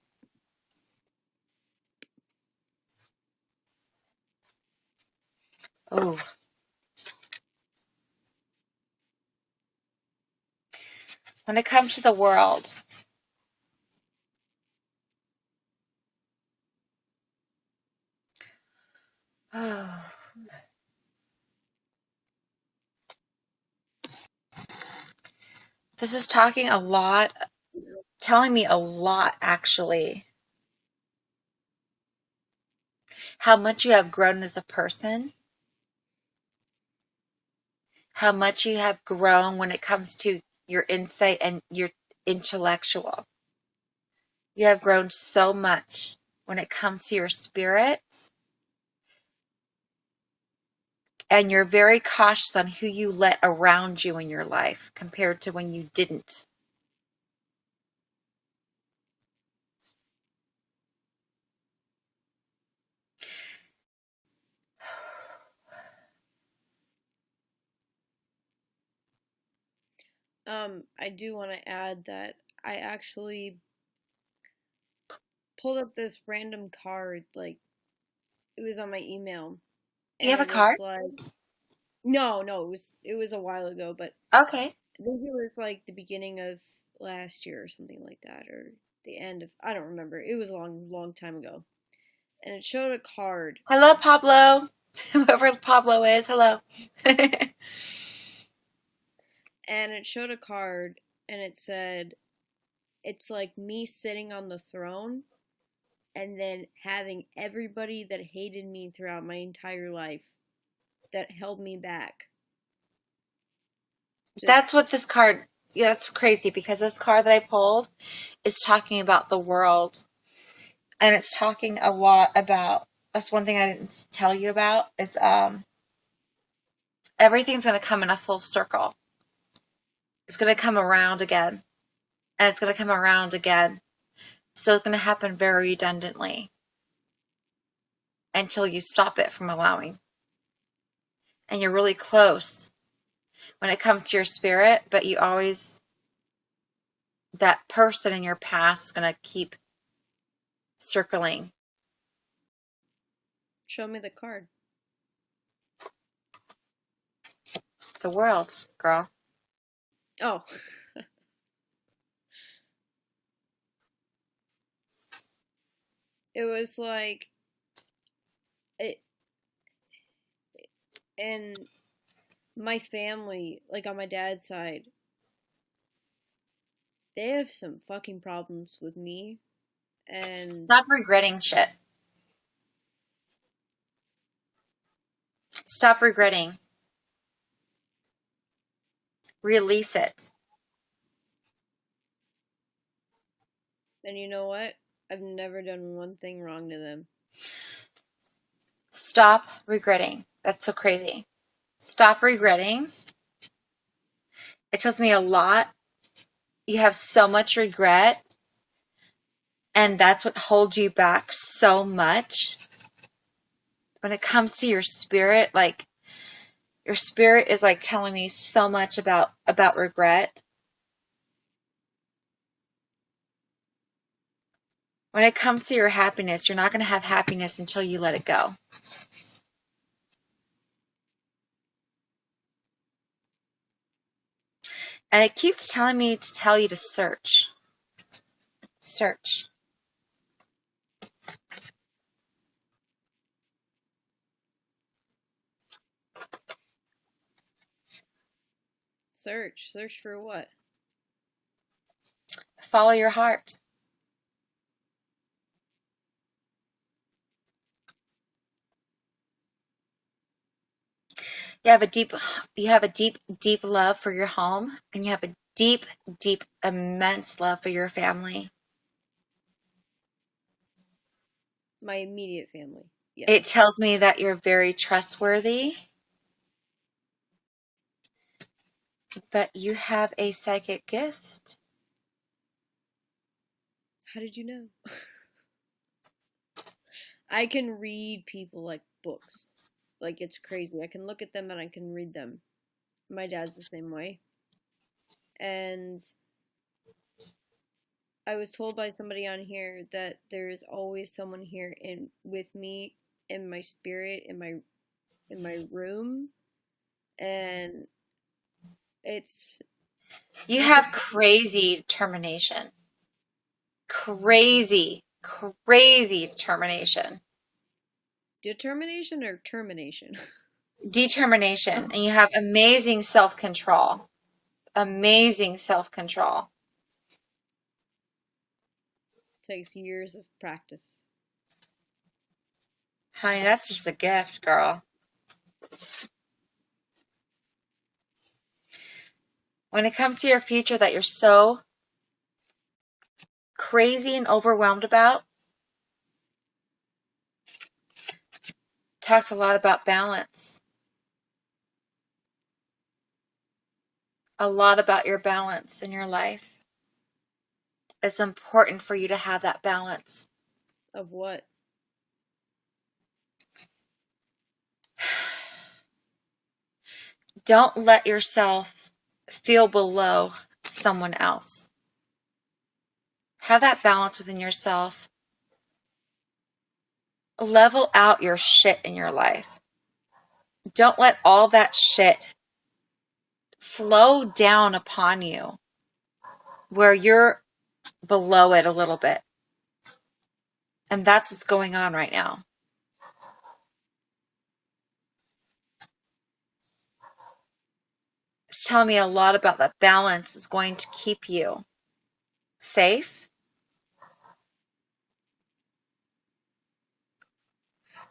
Ooh. When it comes to the world, oh, this is talking a lot, telling me a lot actually. How much you have grown as a person, how much you have grown when it comes to your insight and your intellectual. You have grown so much when it comes to your spirit. and you're very cautious on who you let around you in your life compared to when you didn't. I do want to add that I actually pulled up this random card, like it was on my email, You and have a it was card? like, no, no, it was a while ago, but Okay. I think it was like the beginning of last year or something like that, or the end of, I don't remember. It was a long, long time ago, and it showed a card, Hello, Pablo. Whoever Pablo is, hello. and it showed a card, and it said, it's like me sitting on the throne and then having everybody that hated me throughout my entire life, that held me back, That's just what this card, yeah, that's crazy because this card that I pulled is talking about the world. And it's talking a lot about, that's one thing I didn't tell you about, is everything's going to come in a full circle. It's going to come around again. And it's going to come around again. So it's going to happen very redundantly until you stop it from allowing. And you're really close when it comes to your spirit, but you always, that person in your past is going to keep circling show me the card. the world, girl. Oh, it was like it, and my family, like on my dad's side, they have some fucking problems with me, and Stop regretting shit. Stop regretting. Release it. you know what? I've never done one thing wrong to them. Stop regretting. That's so crazy. Stop regretting. It tells me a lot. You have so much regret, and that's what holds you back so much. When it comes to your spirit, like your spirit is like telling me so much about regret. When it comes to your happiness, you're not going to have happiness until you let it go. And it keeps telling me to tell you to search. Search. Search for what? Follow your heart. You have a deep deep love for your home, and you have a deep immense love for your family. My immediate family. Yes. It tells me that you're very trustworthy, but you have a psychic gift. How did you know? I can read people like books. Like it's crazy. I can look at them and I can read them. My dad's the same way. And I was told by somebody on here that there's always someone here in with me in my spirit in my room, and it's You just a have crazy determination. Crazy determination. determination or termination. Determination. And you have amazing self-control. Amazing self-control. Takes years of practice. Honey, that's just a gift, girl. When it comes to your future that you're so crazy and overwhelmed about, talks a lot about balance. a lot about your balance in your life. It's important for you to have that balance. Of what? Don't let yourself feel below someone else. Have that balance within yourself. Level out your shit in your life. Don't let all that shit flow down upon you where you're below it a little bit. And that's what's going on right now. It's telling me a lot about that balance is going to keep you safe.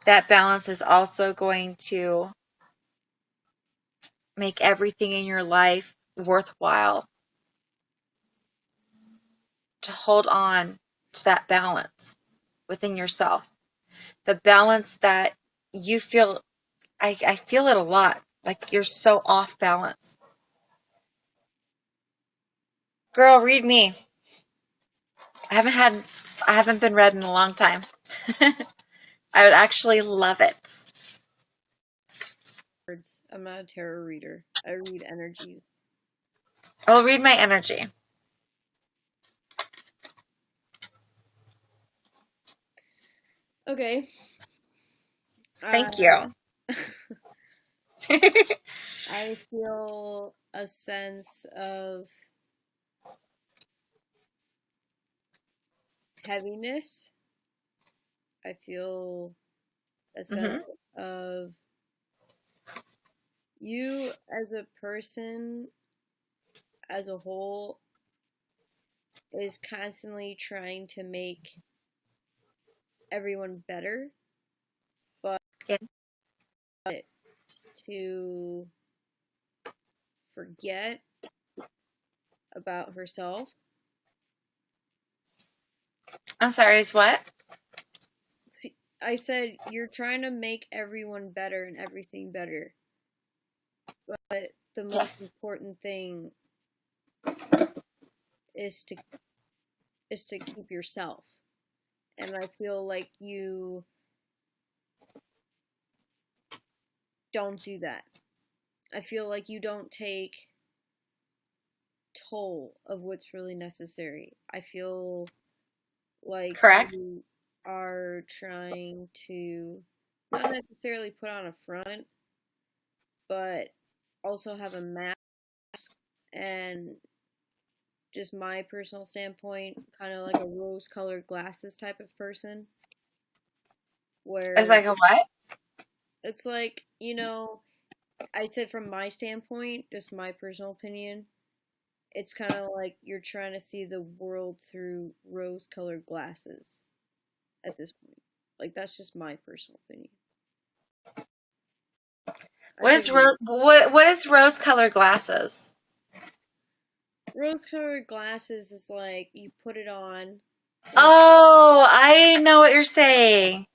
That balance is also going to make everything in your life worthwhile. To hold on to that balance within yourself. The balance that you feel, I feel it a lot. Like you're so off balance. Girl, read me. I haven't had, I haven't been read in a long time. I would actually love it. Words. I'm not a tarot reader. I read energies. I'll read my energy. Okay. Thank Uh, you. I feel a sense of heaviness. I feel a sense hmm of you as a person, as a whole, is constantly trying to make everyone better, but Yeah. to forget about herself. I'm sorry, is what? See, I said you're trying to make everyone better and everything better, but the most Yes. important thing is to keep yourself. And I feel like you don't do that. I feel like you don't take toll of what's really necessary. I feel like Correct? you are trying to not necessarily put on a front, but also have a mask and just my personal standpoint, kind of like a rose colored glasses type of person, It's where like a what? it's like, I said from my standpoint, just my personal opinion, it's kind of like you're trying to see the world through rose colored glasses at this point. Like, that's just my personal opinion. I What could is be what is rose colored glasses? rose colored glasses is like you put it on and Oh, I know what you're saying.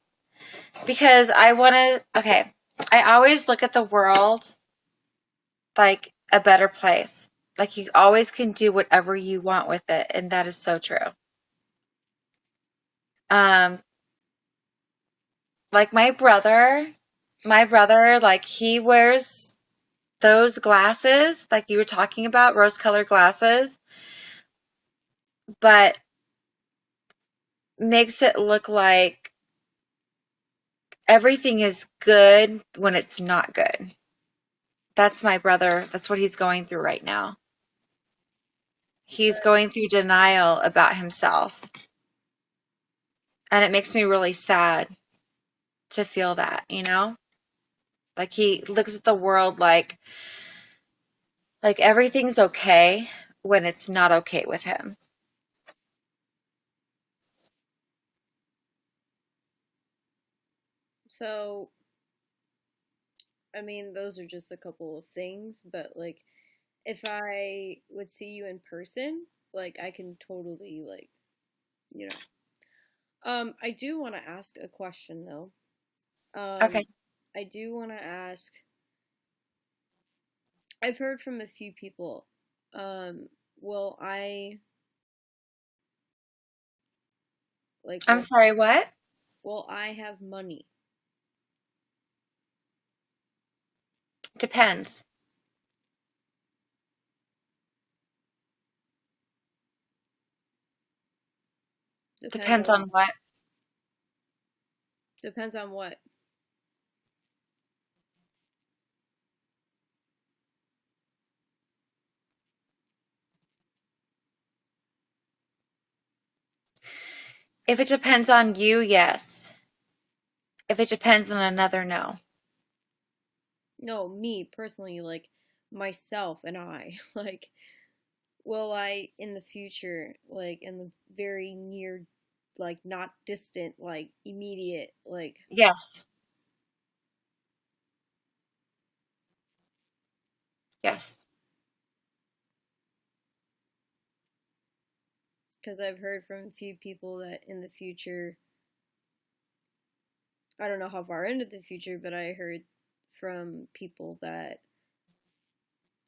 Because I want to, okay, I always look at the world like a better place. Like you always can do whatever you want with it, and that is so true. Um, like my brother, like he wears those glasses, like you were talking about, rose-colored glasses, but makes it look like everything is good when it's not good. That's my brother. That's what he's going through right now. He's going through denial about himself. And it makes me really sad to feel that, you know? Like he looks at the world like everything's okay when it's not okay with him. so I mean, those are just a couple of things, but like if I would see you in person, like I can totally like, you know. I do want to ask a question though. Okay. I do want to ask. I've heard from a few people. Um, will I like I'm will sorry, what? will I have money? Depends. Depends Depends on on what. depends on what. If it depends on you, yes. If it depends on another, no. No, me personally, like myself and I, like will I in the future, like in the very near, like not distant, like immediate, like Yes, yes. because I've heard from a few people that in the future, I don't know how far into the future, but I heard from people that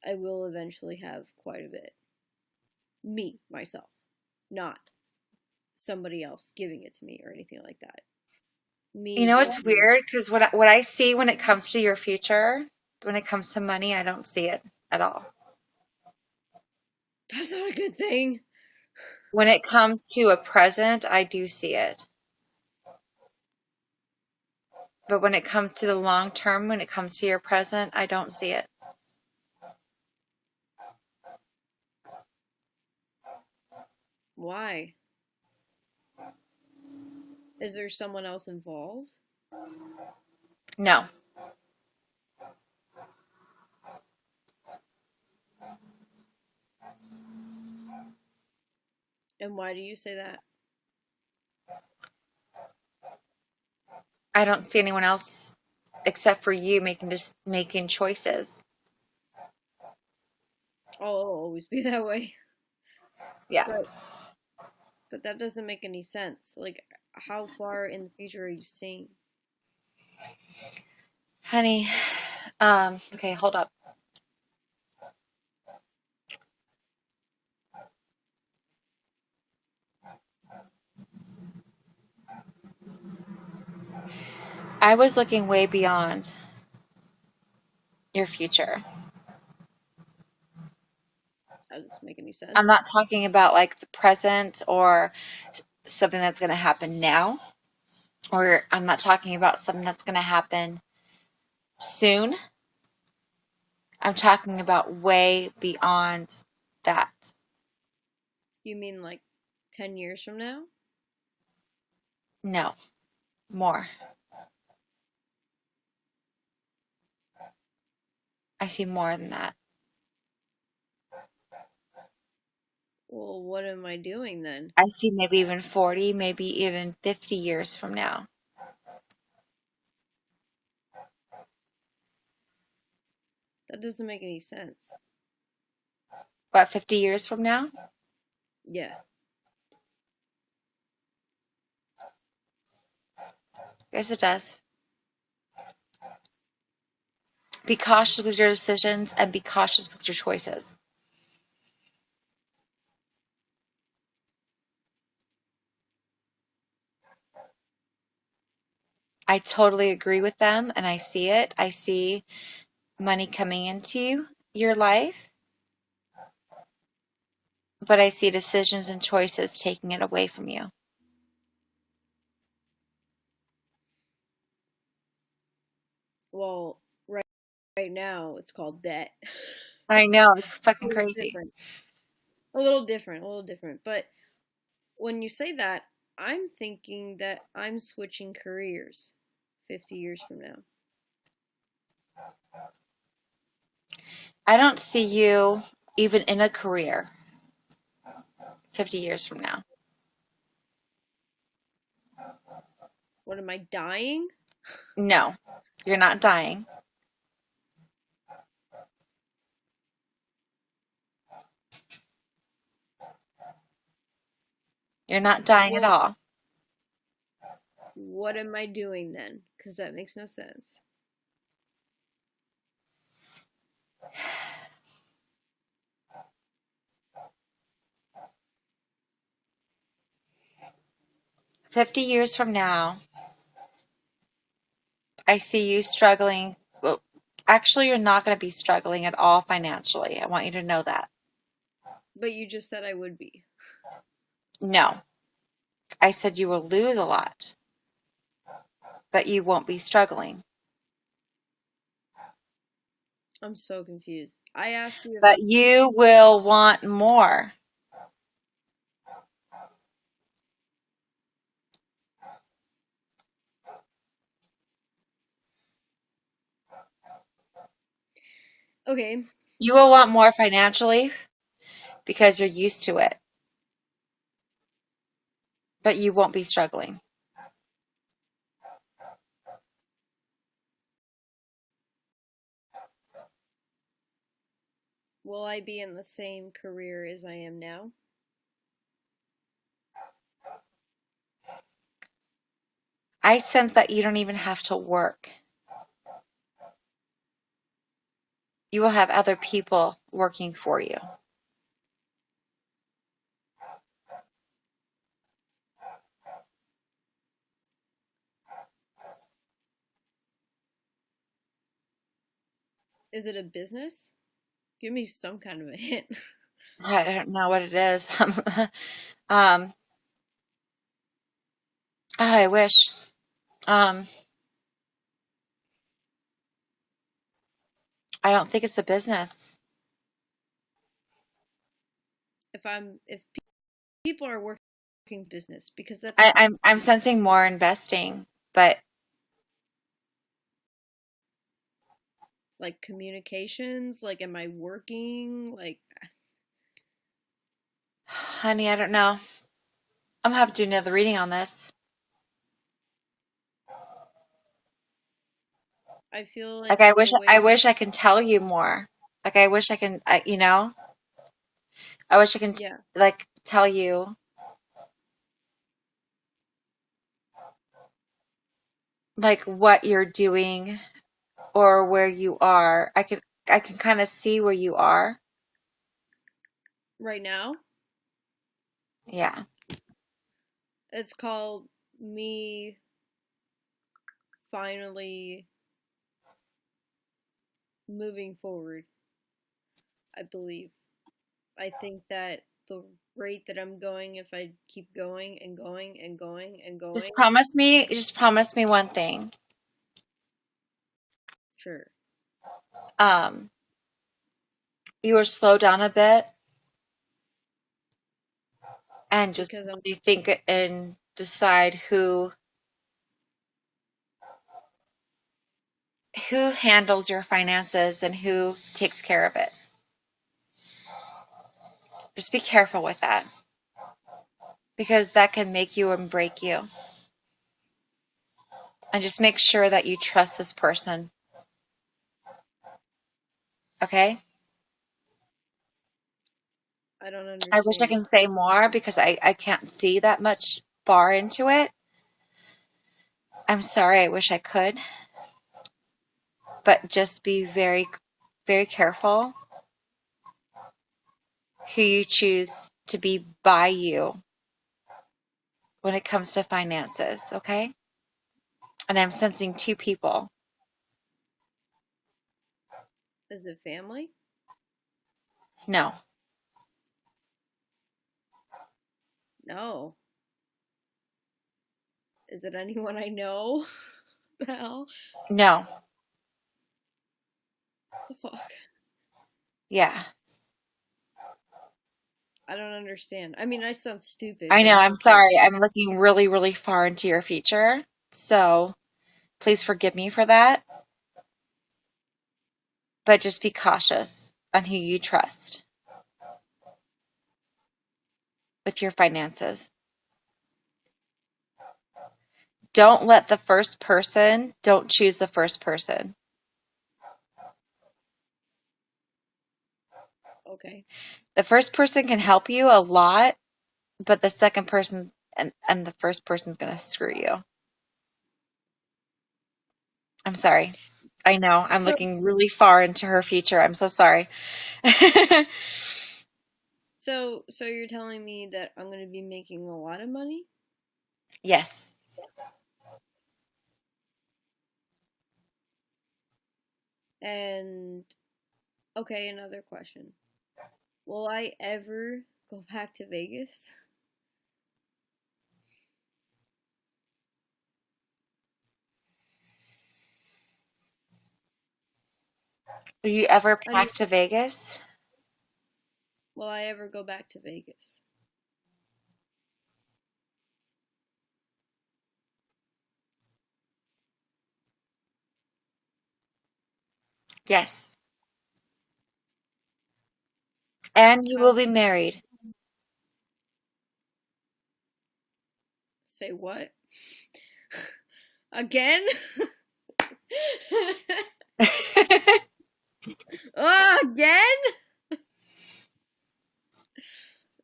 I will eventually have quite a bit. Me, myself, not somebody else giving it to me or anything like that. You Me know, it's getting weird because what I see when it comes to your future, when it comes to money, I don't see it at all. that's not a good thing. When it comes to a present, I do see it. But when it comes to the long term, when it comes to your present, I don't see it. Why? Is there someone else involved? No. And why do you say that? I don't see anyone else except for you making choices. Oh, it'll always be that way. Yeah. But that doesn't make any sense. Like, how far in the future are you seeing? Honey, okay, hold up. I was looking way beyond your future. That doesn't make any sense. I'm not talking about like the present or something that's going to happen now, or I'm not talking about something that's going to happen soon. I'm talking about way beyond that. You mean like 10 years from now? No, more. I see more than that. Well, what am I doing then? I see maybe even 40, maybe even 50 years from now. That doesn't make any sense. What, 50 years from now? Yeah. Yes, it does. Be cautious with your decisions and be cautious with your choices. I totally agree with them and I see it. I see money coming into your life, but I see decisions and choices taking it away from you. Well, right now it's called debt. I know, it's A fucking little crazy. different. A little different, a little different. But when you say that, I'm thinking that I'm switching careers 50 years from now. I don't see you even in a career 50 years from now. What am I dying? No, you're not dying. You're not dying at Well, all. what am I doing then? Because that makes no sense. 50 years from now, I see you struggling. Well, actually, you're not going to be struggling at all financially. I want you to know that. But you just said I would be. No, I said you will lose a lot, but you won't be struggling. I'm so confused. I asked you if But you will want more. okay. You will want more financially because you're used to it, but you won't be struggling. Will I be in the same career as I am now? I sense that you don't even have to work. You will have other people working for you. Is it a business? Give me some kind of a hint. I don't know what it is. um, I wish. Um, I don't think it's a business. If people are working business, because that's I'm sensing more investing, but like communications, like am I working? Like honey, I don't know. I'm gonna have to do another reading on this. I feel Like like the I way wish I can tell you more. Like I wish I can, I wish I can yeah, like tell you like what you're doing or where you are. I can kind of see where you are. right now Yeah. it's called me finally moving forward, I believe. I think that the rate that I'm going, if I keep going and going and going and going, Just promise me one thing. sure. Um, you will slow down a bit and just Because I'm really think and decide who handles your finances and who takes care of it. Just be careful with that because that can make you and break you. And just make sure that you trust this person. Okay? I don't I wish I understand. can say more because I can't see that much far into it. I'm sorry, I wish I could. But just be very, very careful who you choose to be by you when it comes to finances, okay? And I'm sensing two people. Is it family? No, No. Is it anyone I know? The hell? no, The fuck? yeah. I don't understand. I mean, I sound stupid, I but know, it's I'm okay. sorry. I'm looking really, really far into your future. So please forgive me for that. But just be cautious on who you trust with your finances. Don't choose the first person. Okay. The first person can help you a lot, but the second person and the first person's going to screw you. I'm sorry. I know. I'm So, looking really far into her future. I'm so sorry. so you're telling me that I'm gonna be making a lot of money? Yes. And okay, another question. Will I ever go back to Vegas? Will you ever I mean, pack to Vegas? will I ever go back to Vegas? Yes. And you will How? be married. Say what? Again? Oh, again?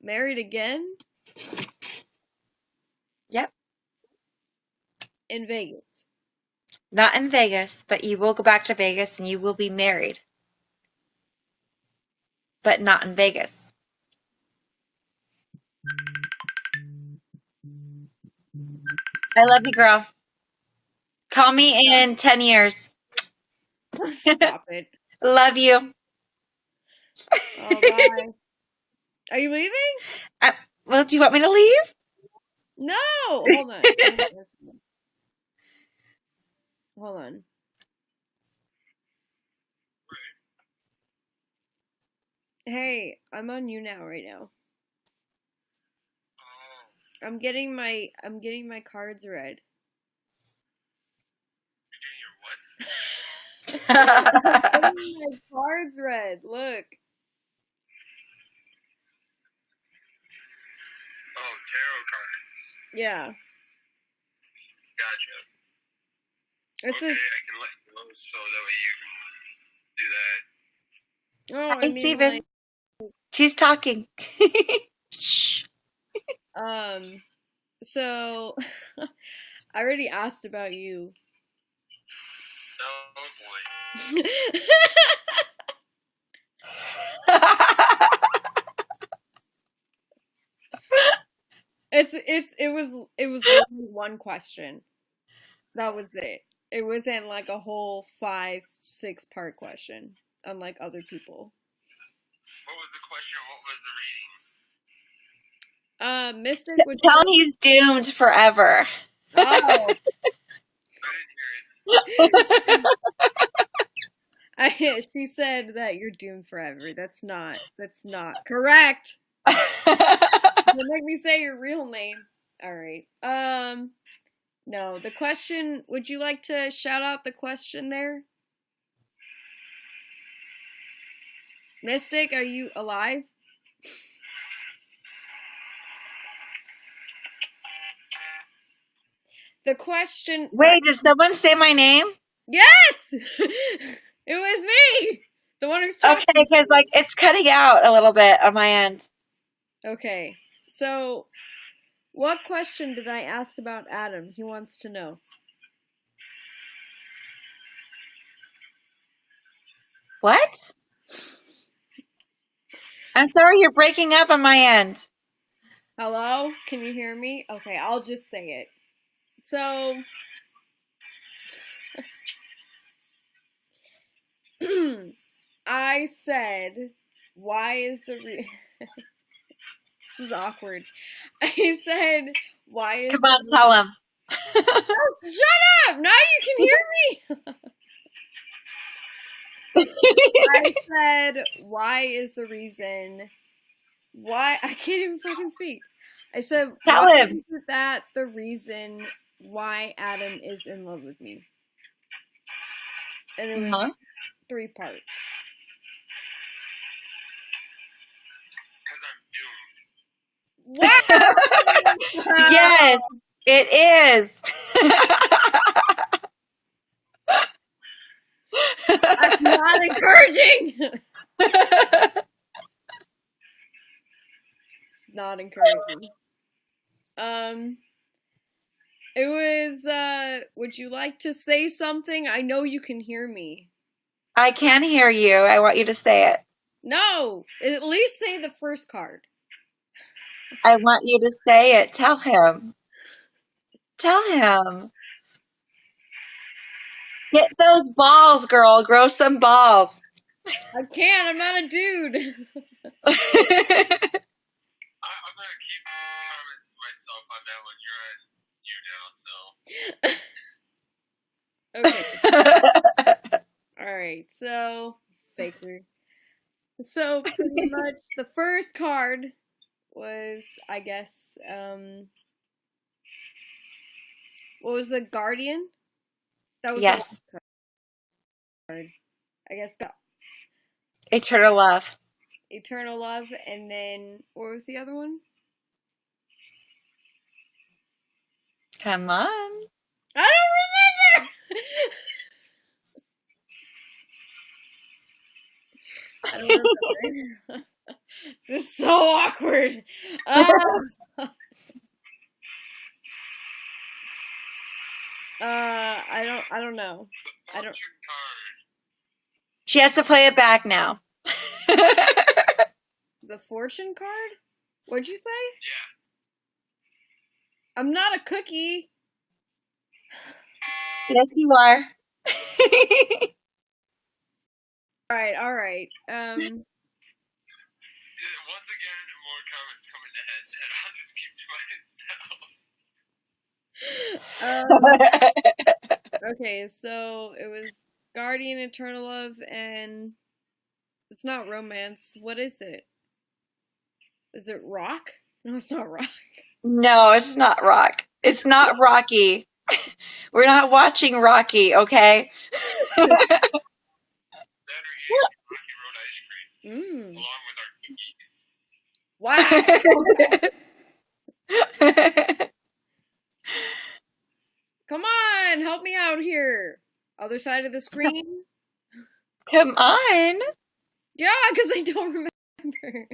Married again? Yep. In Vegas. Not in Vegas, but you will go back to Vegas and you will be married, but not in Vegas. I love you, girl. Call me Stop. in 10 years. Stop it. Love you. Oh, bye. Are you leaving? Uh, well, do you want me to leave? No! Hold on. I'm gonna answer them. Hold on. Hey, I'm on YouNow right now. I'm getting my cards read. I'm getting my cards read. Look. Oh, tarot cards. Yeah. Gotcha. This Okay, is I can let you know so that way you can do that. oh, I Hi, mean like Steven. She's talking. Shh. um so I already asked about you. Oh boy. It was literally one question. That was it. It wasn't like a whole 5, 6 part question, unlike other people. What was the question? What was the reading? Mystic, would you Tell him like? he's doomed forever. Oh, I didn't hear it. she said that you're doomed forever. That's not correct. Don't make me say your real name. All right. No. The question. Would you like to shout out the question there, Mystic? Are you alive? The question for Wait, did someone say my name? yes, it was me, the one who's Okay, talking. because like it's cutting out a little bit on my end. Okay, so what question did I ask about Adam? He wants to know. What? I'm sorry, you're breaking up on my end. Hello, can you hear me? Okay, I'll just say it. So, I said, why is the this is awkward. I said, why is Come the on, tell him. shut up! Now you can hear me. I said, why is the reason why I can't even fucking speak. I said, why Tell him. is that the reason why Adam is in love with me? And it was Uh-huh. 3 parts. Because I'm doomed. Wow! Yes, it is. That's not encouraging. It's not encouraging. Um, it was, would you like to say something? I know you can hear me. I can hear you. I want you to say it. No! At least say the first card. I want you to say it. Tell him. Tell him. Get those balls, girl. Grow some balls. I can't. I'm not a dude. I'm gonna keep comments to myself on that one. You're on you now, so. Okay. All right. So, faker. So, pretty much the first card was, I guess, what was the Guardian? That was the Yes. last card. I guess go. Eternal love. Eternal Love, and then what was the other one? Come on. I don't remember. I don't remember. This is so awkward. I don't know. The I don't. fortune card. She has to play it back now. The fortune card? What'd you say? Yeah. I'm not a cookie. Yes, you are. All right. Once again, more comments coming ahead, and I'll just keep to myself. Okay, so it was Guardian, Eternal Love, and it's not romance. What is it? Is it rock? No, it's not rock. No, it's not Rock. It's not Rocky. We're not watching Rocky, okay? That or eating Rocky Road ice cream, along with our cookie. Wow. Come on, help me out here. Other side of the screen? Come on. Yeah, because I don't remember.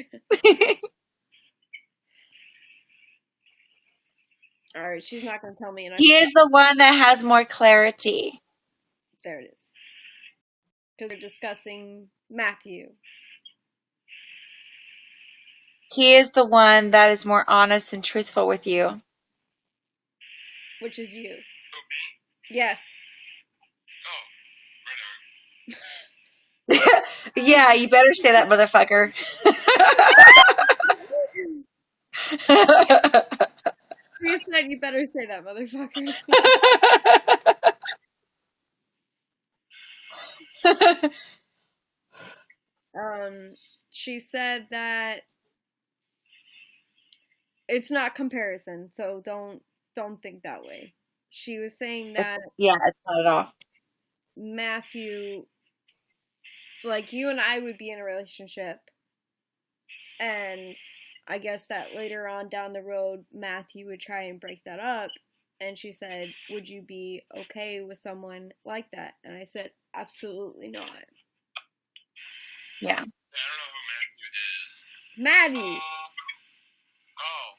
All right, she's not going to tell me. And He is the one that has more clarity. There it is. Because they're discussing Matthew. He is the one that is more honest and truthful with you. Which is you. Oh, me? Yes. Oh, right on. Yeah, you better say that, motherfucker. You said you better say that, motherfucker. She said that it's not comparison, so don't think that way. She was saying that Yeah, it's not at all. Matthew, like you and I would be in a relationship, and I guess that later on down the road, Matthew would try and break that up. And she said, would you be okay with someone like that? And I said, absolutely not. Yeah. I don't know who Matthew is. Maddie! Oh.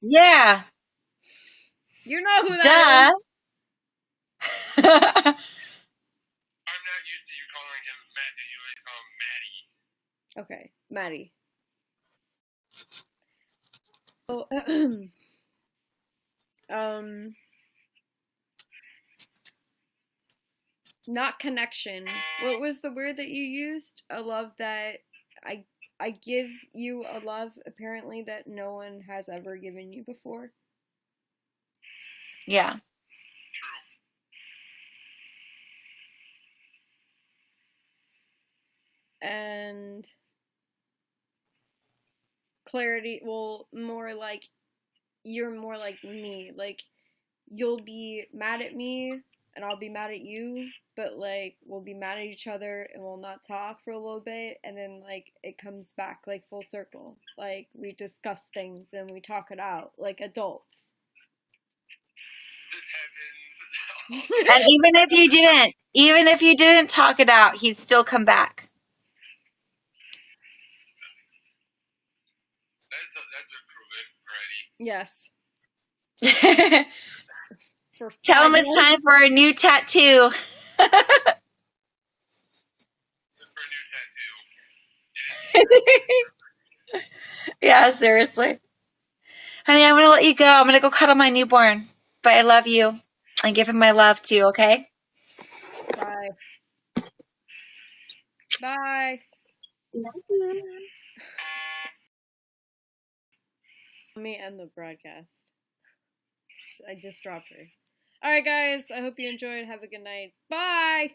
Yeah. You know who that Duh. I'm not used to you calling him Matthew. You always call him Maddie. is. Okay, Maddie. Oh, not connection. What was the word that you used? A love that I give you a love apparently that no one has ever given you before. Yeah. True. And clarity, well, more like you're more like me. Like you'll be mad at me and I'll be mad at you, but like we'll be mad at each other and we'll not talk for a little bit and then like it comes back like full circle. Like we discuss things and we talk it out like adults. This happens. And even if you didn't talk it out, he'd still come back. That's been proven already. Yes. For Tell him it's time for a new tattoo. For a new tattoo. Yeah, seriously. Honey, I'm going to let you go. I'm going to go cuddle my newborn. But I love you. And give him my love too, okay? Bye. Bye. Love you. Let me end the broadcast. I just dropped her. Alright, guys. I hope you enjoyed. Have a good night. Bye.